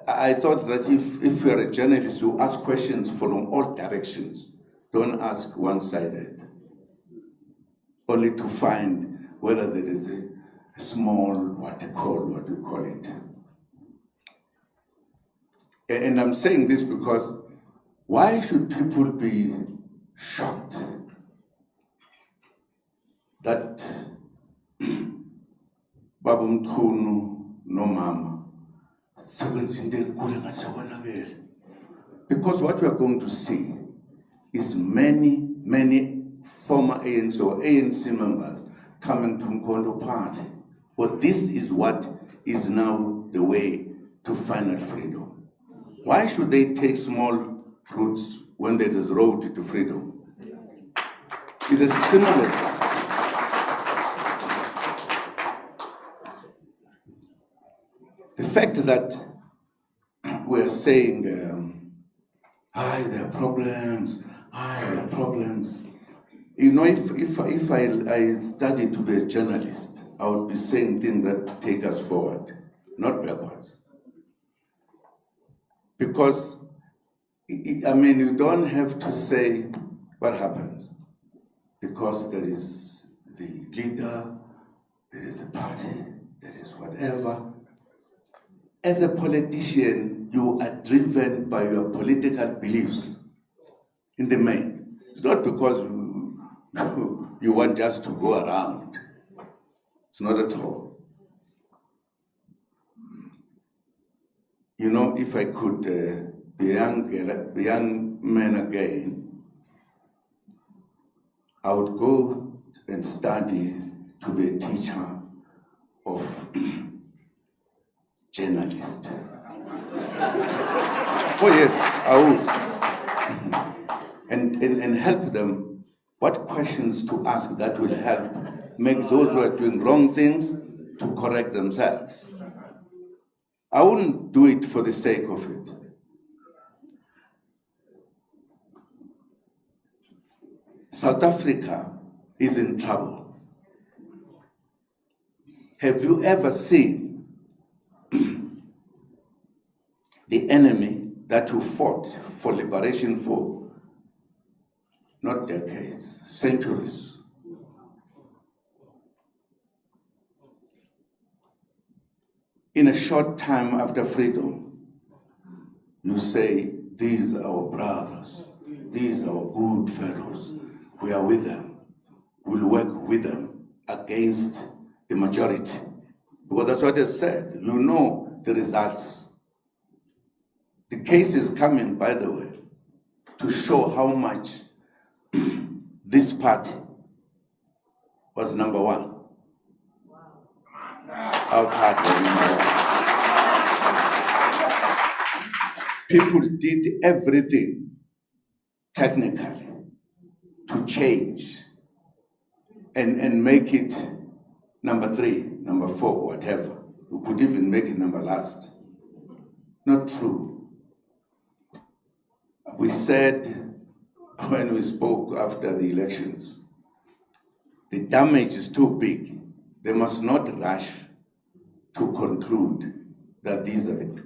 I thought that if you're a journalist, you ask questions from all directions. Don't ask one-sided. Only to find whether there is a small, what you call it. And I'm saying this because why should people be shocked that Babu Mkhunu no mama? Because what we are going to see is many former ANC or ANC members coming to Mkondo party. But this is what is now the way to final freedom. Why should they take small routes when there is road to freedom? It's as simple as that. The fact that we're saying, there are problems, there are problems. You know, if I studied to be a journalist, I would be saying things that take us forward, not backwards. Because, I mean, you don't have to say what happens. Because there is the leader, there is a party, there is whatever. As a politician, you are driven by your political beliefs in the main. It's not because you want just to go around. It's not at all. You know, if I could be a young man again, I would go and study to be a teacher of journalist. Oh yes, I would. And help them what questions to ask that will help make those who are doing wrong things to correct themselves. I wouldn't do it for the sake of it. South Africa is in trouble. Have you ever seen the enemy that who fought for liberation for not decades, centuries? In a short time after freedom, you say, these are our brothers, these are our good fellows, we are with them, we'll work with them against the majority. Because that's what I said, you know the results. The case is coming, by the way, to show how much this party was number one. Our party was number one. People did everything technically to change and make it number 3, number 4, whatever. We could even make it number last. Not true. We said when we spoke after the elections, the damage is too big. They must not rush to conclude that these are the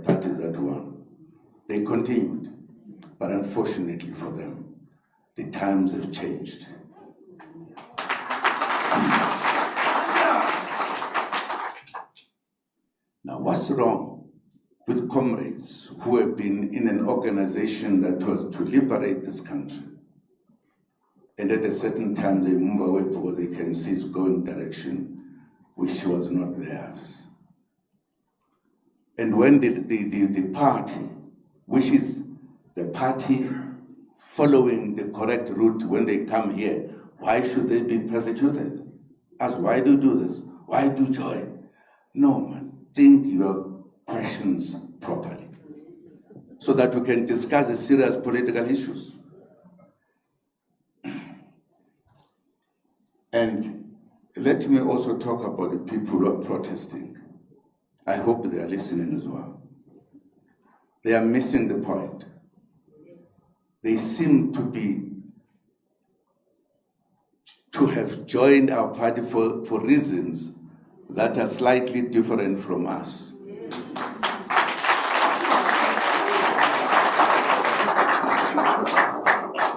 parties that won. They continued, but unfortunately for them, the times have changed. Now, what's wrong with comrades who have been in an organization that was to liberate this country, and at a certain time they move away because they can see it's going direction which was not theirs? And when the party, which is the party following the correct route when they come here, why should they be persecuted? Ask, why do you do this? Why do you join? No, man, think your questions properly so that we can discuss the serious political issues. And let me also talk about the people who are protesting. I hope they are listening as well. They are missing the point. They seem to have joined our party for reasons that are slightly different from us.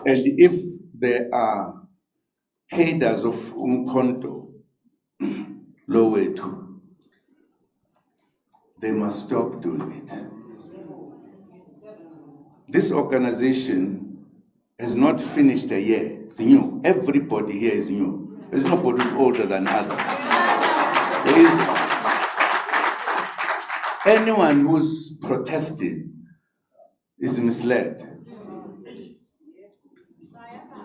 And if there are cadres of Umkhonto Lowetu, they must stop doing it. This organization has not finished a year. It's new. Everybody here is new. There's nobody who's older than others. There is anyone who's protesting is misled.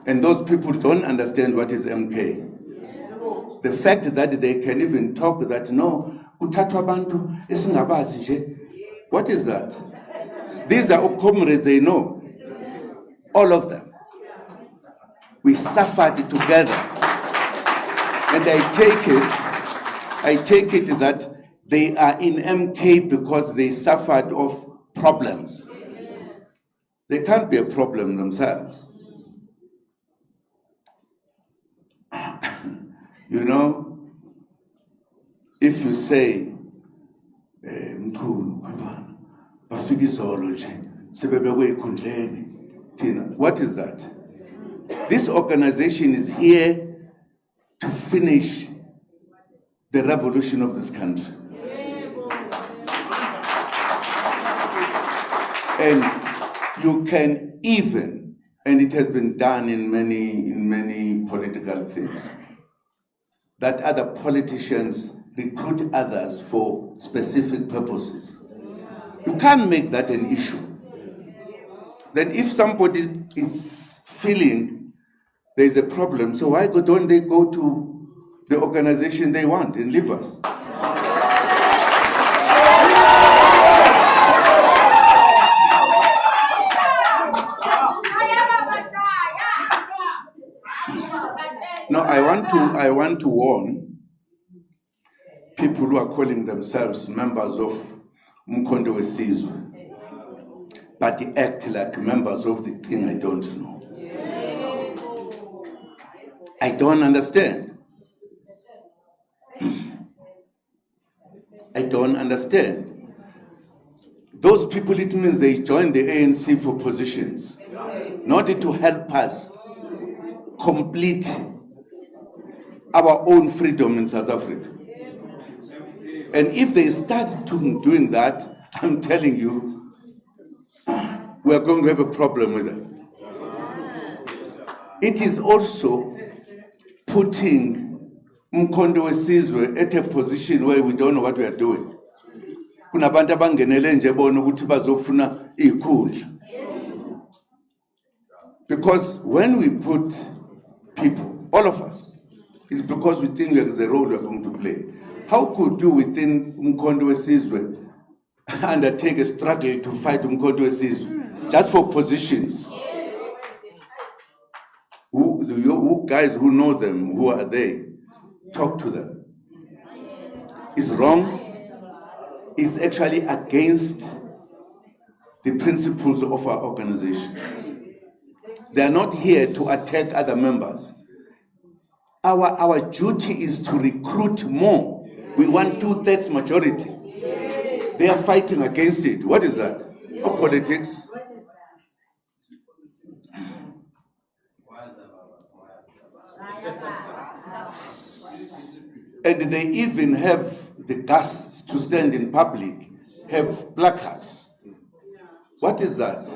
And those people don't understand what is MK. The fact that they can even talk that, no, kuthathwa abantu esingabazi nje. What is that? These are comrades they know. All of them. We suffered together. And I take it that they are in MK because they suffered of problems. They can't be a problem themselves. You know, if you say, what is that? This organization is here to finish the revolution of this country. And you can even, and it has been done in many political things, that other politicians recruit others for specific purposes. You can't make that an issue. Then if somebody is feeling there's a problem, so why don't they go to the organization they want and leave us? Now, I want to warn people who are calling themselves members of Umkhonto Wesizwe, but act like members of the thing I don't know. I don't understand. I don't understand. Those people, it means they joined the ANC for positions, not to help us complete our own freedom in South Africa. And if they start doing that, I'm telling you, we are going to have a problem with it. It is also putting Umkhonto Wesizwe at a position where we don't know what we are doing. Kunabantu abangenele nje bona ukuthi bazofuna ikhundla. Because when we put people, all of us, it's because we think there is a role we are going to play. How could you within Umkhonto Wesizwe undertake a struggle to fight Umkhonto Wesizwe just for positions? Who guys who know them, who are they? Talk to them. It's wrong. It's actually against the principles of our organization. They are not here to attack other members. Our duty is to recruit more. We want 2/3 majority. They are fighting against it. What is that? No politics. And they even have the guts to stand in public, have placards. What is that?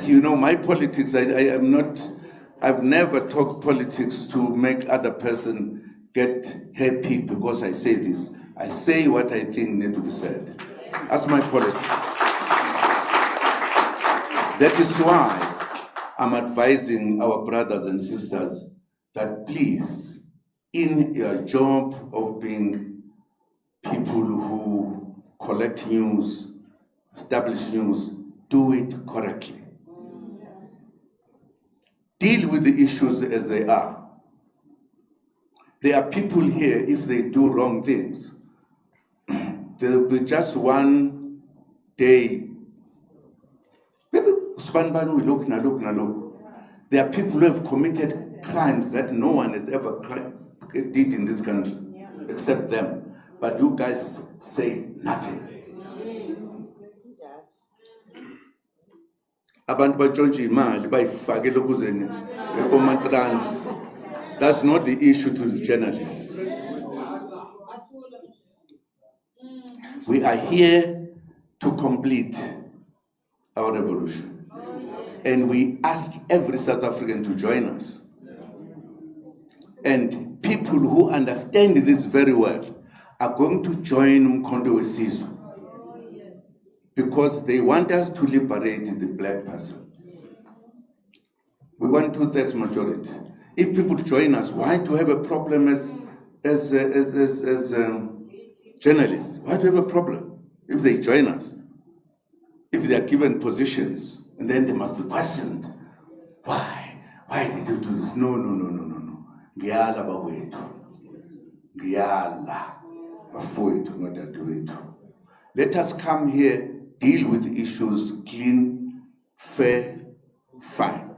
You know, my politics, I've never talked politics to make other person get happy because I say this. I say what I think need to be said. That's my politics. That is why I'm advising our brothers and sisters that please, in your job of being people who collect news, establish news, do it correctly. Deal with the issues as they are. There are people here, if they do wrong things, there will be just one day. Maybe there are people who have committed crimes that no one has ever did in this country, except them. But you guys say nothing. Abantu batshontshe imali bayifake lokuzeni ebomatrans. That's not the issue to the journalists. We are here to complete our revolution. And we ask every South African to join us. And people who understand this very well are going to join Umkhonto weSizwe because they want us to liberate the black person. We want 2/3 majority. If people join us, why do we have a problem as journalists? Why do we have a problem if they join us? If they are given positions, and then they must be questioned. Why? Why did you do this? No. Ngiyala bawethu. Ngiyala bafowethu nodadewethu. Let us come here, deal with issues clean, fair, fine.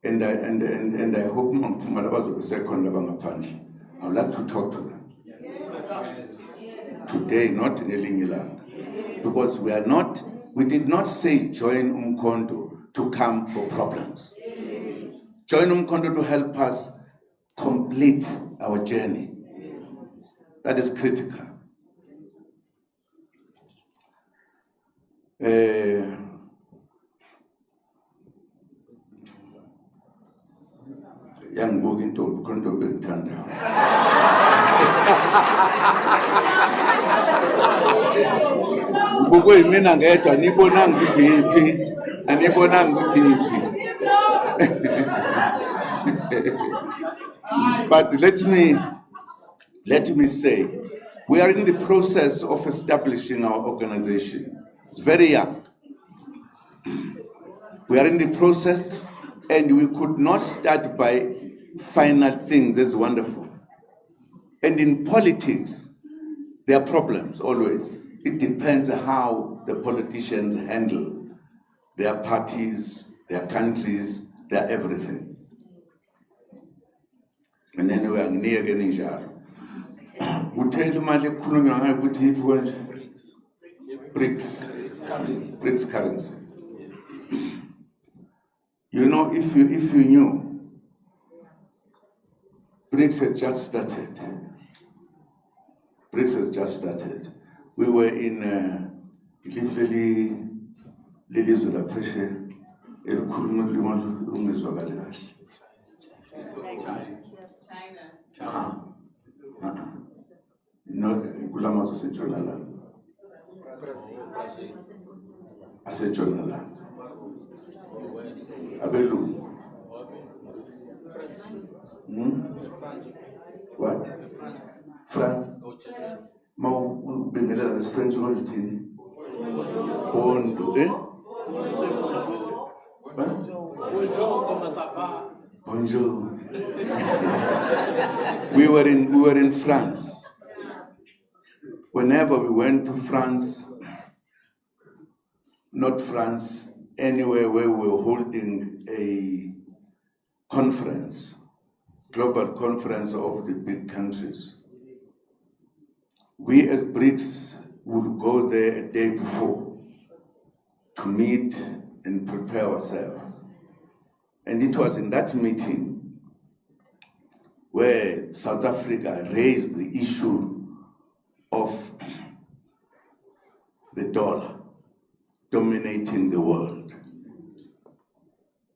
And I hope I would like to talk to them. Today, not in Elingiland. Because we did not say join Umkhonto to come for problems. Join Umkhonto to help us complete our journey. That is critical. Young book into Umkhonto Bentanda. Buko imina ngedwa nibonanga ukuthi yipi anibonanga ukuthi yipi. But let me say, we are in the process of establishing our organization. It's very young. We are in the process, and we could not start by final things as wonderful. And in politics, there are problems always. It depends how the politicians handle their parties, their countries, their everything. And anyway, I'm near getting njalo. Uthele imali ekukhulunywa ngayo ukuthi ithi BRICS currency. You know, if you knew, BRICS had just started. BRICS has just started. We were in lelizwe laphesheya elikhuluma ulimi olungezwakali kahle. No, kulamazwe aseNtshonalanga. AseNtshonalanga. Abelungu. What? France. Bengelela is French origin. Bonjour. We were in France. Whenever we went to France, not France, anywhere where we were holding a conference, global conference of the big countries, we as BRICS would go there a day before to meet and prepare ourselves. And it was in that meeting where South Africa raised the issue of the dollar dominating the world.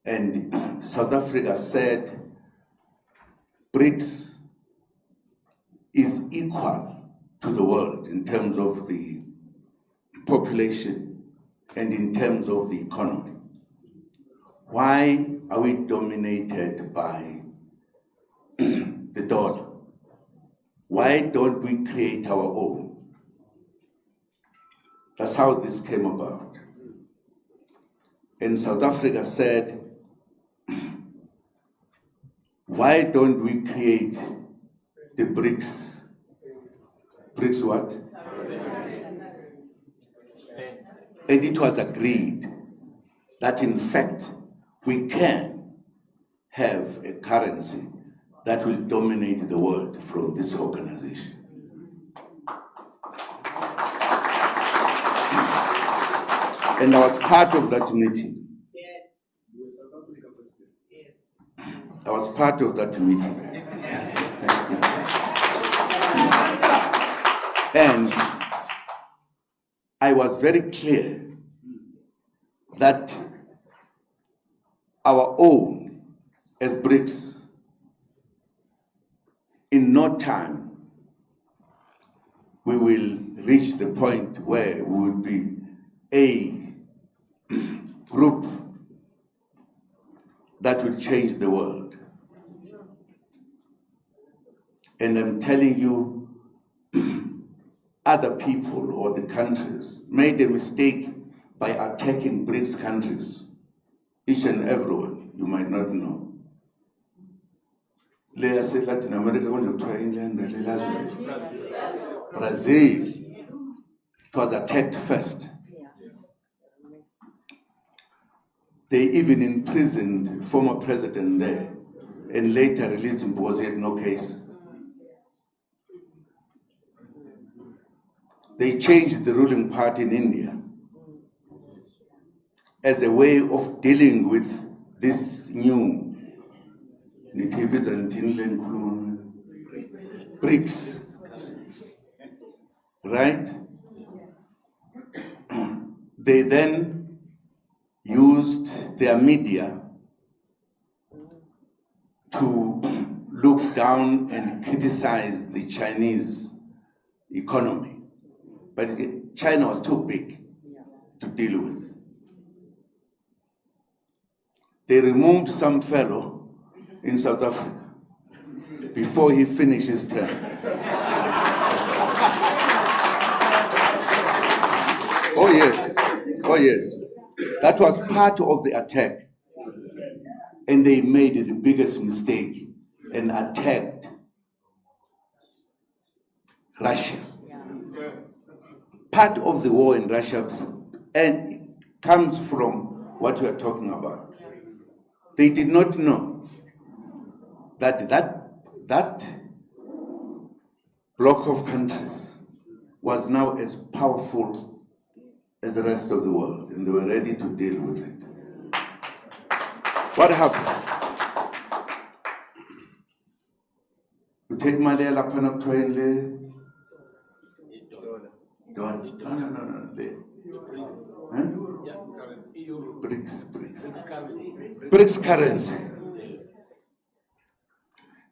And South Africa said BRICS is equal to the world in terms of the population and in terms of the economy. Why are we dominated by the dollar? Why don't we create our own? That's how this came about. And South Africa said, why don't we create the BRICS? BRICS what? And it was agreed that in fact we can have a currency that will dominate the world from this organization. And I was part of that meeting. Yes. I was part of that meeting. And I was very clear that our own as BRICS, in no time, we will reach the point where we will be a group that will change the world. And I'm telling you, other people or the countries made a mistake by attacking BRICS countries, each and every one, you might not know. Latin America, Brazil, it was attacked first. They even imprisoned former president there and later released him because he had no case. They changed the ruling party in India as a way of dealing with this new BRICS, right? They then used their media to look down and criticize the Chinese economy. But China was too big to deal with. They removed some fellow in South Africa before he finished his term. Oh yes, oh yes. That was part of the attack. And they made the biggest mistake and attacked Russia. Part of the war in Russia and comes from what we are talking about. They did not know that that block of countries was now as powerful as the rest of the world, and they were ready to deal with it. What happened? You take Malayala Panaptoinle. BRICS currency.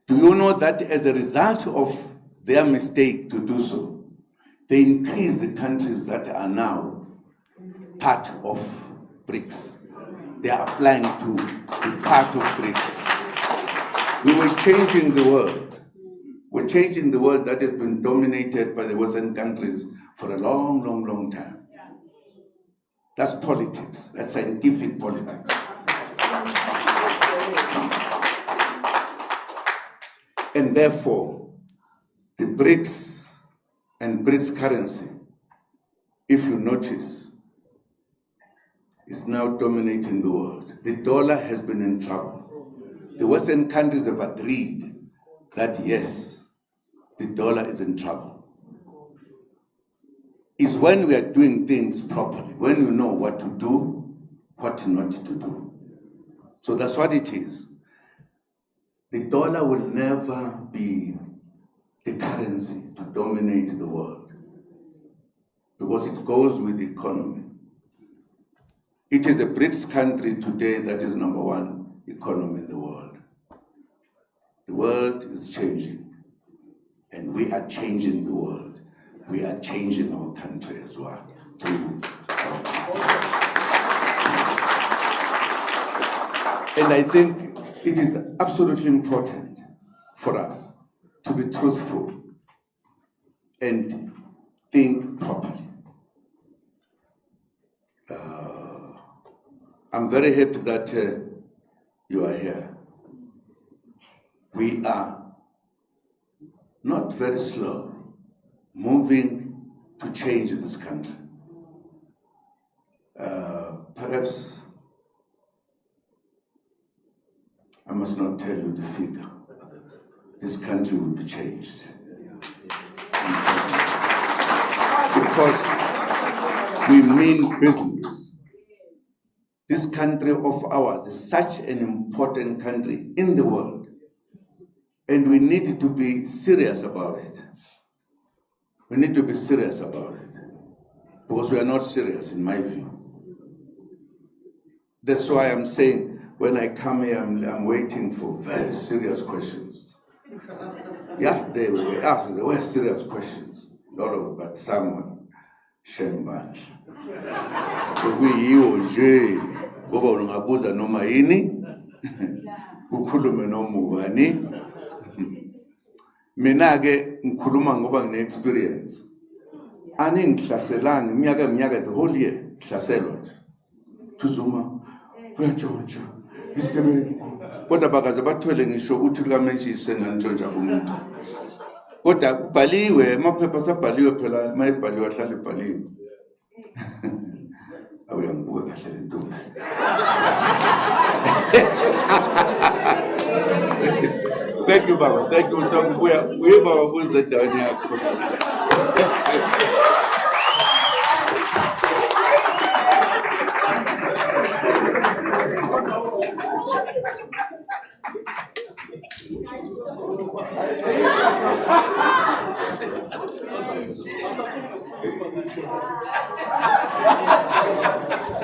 Do you know that as a result of their mistake to do so, they increased the countries that are now part of BRICS. They are applying to be part of BRICS. We were changing the world. We're changing the world that has been dominated by the Western countries for a long, long, long time. That's politics. That's scientific politics. And therefore, the BRICS and BRICS currency, if you notice, is now dominating the world. The dollar has been in trouble. The Western countries have agreed that yes, the dollar is in trouble. It's when we are doing things properly, when we know what to do, what not to do. So that's what it is. The dollar will never be the currency to dominate the world because it goes with the economy. It is a BRICS country today that is #1 economy in the world. The world is changing, and we are changing the world. We are changing our country as well. And I think it is absolutely important for us to be truthful and think properly. I'm very happy that you are here. We are not very slow moving to change this country. Perhaps I must not tell you the figure. This country will be changed. Because we mean business. This country of ours is such an important country in the world, and we need to be serious about it. We need to be serious about it, because we are not serious, in my view. That's why I'm saying, when I come here, I'm waiting for very serious questions. Yeah, they were serious questions. Not of, but someone, Shemban. Kuyiyo nje, ngoba ungabuza noma yini, ukhulume noma ubani. Mina ke ngikhuluma ngoba ngine experience. Ani ngihlaselanga iminyaka the whole year ngihlaselwa nje. Zuma uyantshontsha. Isigebengu. Kodwa bakaze bathwele ngisho ukuthi likaManchester ngantshontsha umuntu. Kodwa kubhaliwe amaphepha asabhaliwe phela mayibhaliwe ahlale ibhaliwe. Awuyangibuka kahle le ntombi. Thank you, Baba. Thank you. We Baba kuze ndawoni yakho.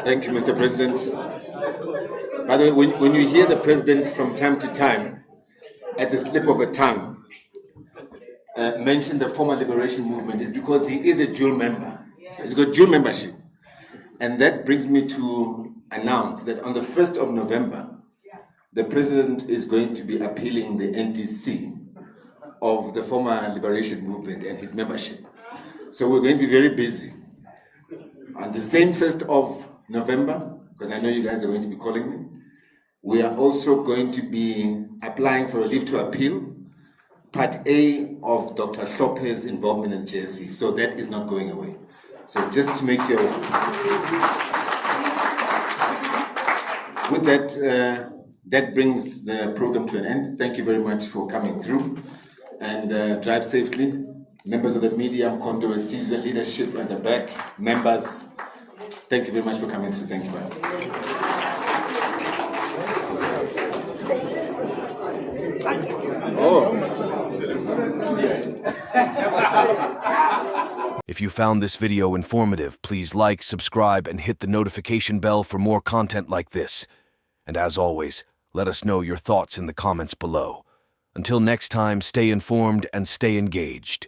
Thank you, Mr. President. By the way, when you hear the President from time to time, at the slip of a tongue, mention the former liberation movement, is because he is a dual member. He's got dual membership. And that brings me to announce that on the 1st of November, the President is going to be appealing the NTC of the former liberation movement and his membership. So we're going to be very busy. On the same 1st of November, because I know you guys are going to be calling me, we are also going to be applying for a leave to appeal, Part A of Dr. Hlophe's involvement in JSC. So that is not going away. So just to make you with that, that brings the program to an end. Thank you very much for coming through, and drive safely. Members of the media, Mkondo, Caesar leadership at the back, members, thank you very much for coming through. Thank you, guys. If you found this video informative, please like, subscribe, and hit the notification bell for more content like this. And as always, let us know your thoughts in the comments below. Until next time, stay informed and stay engaged.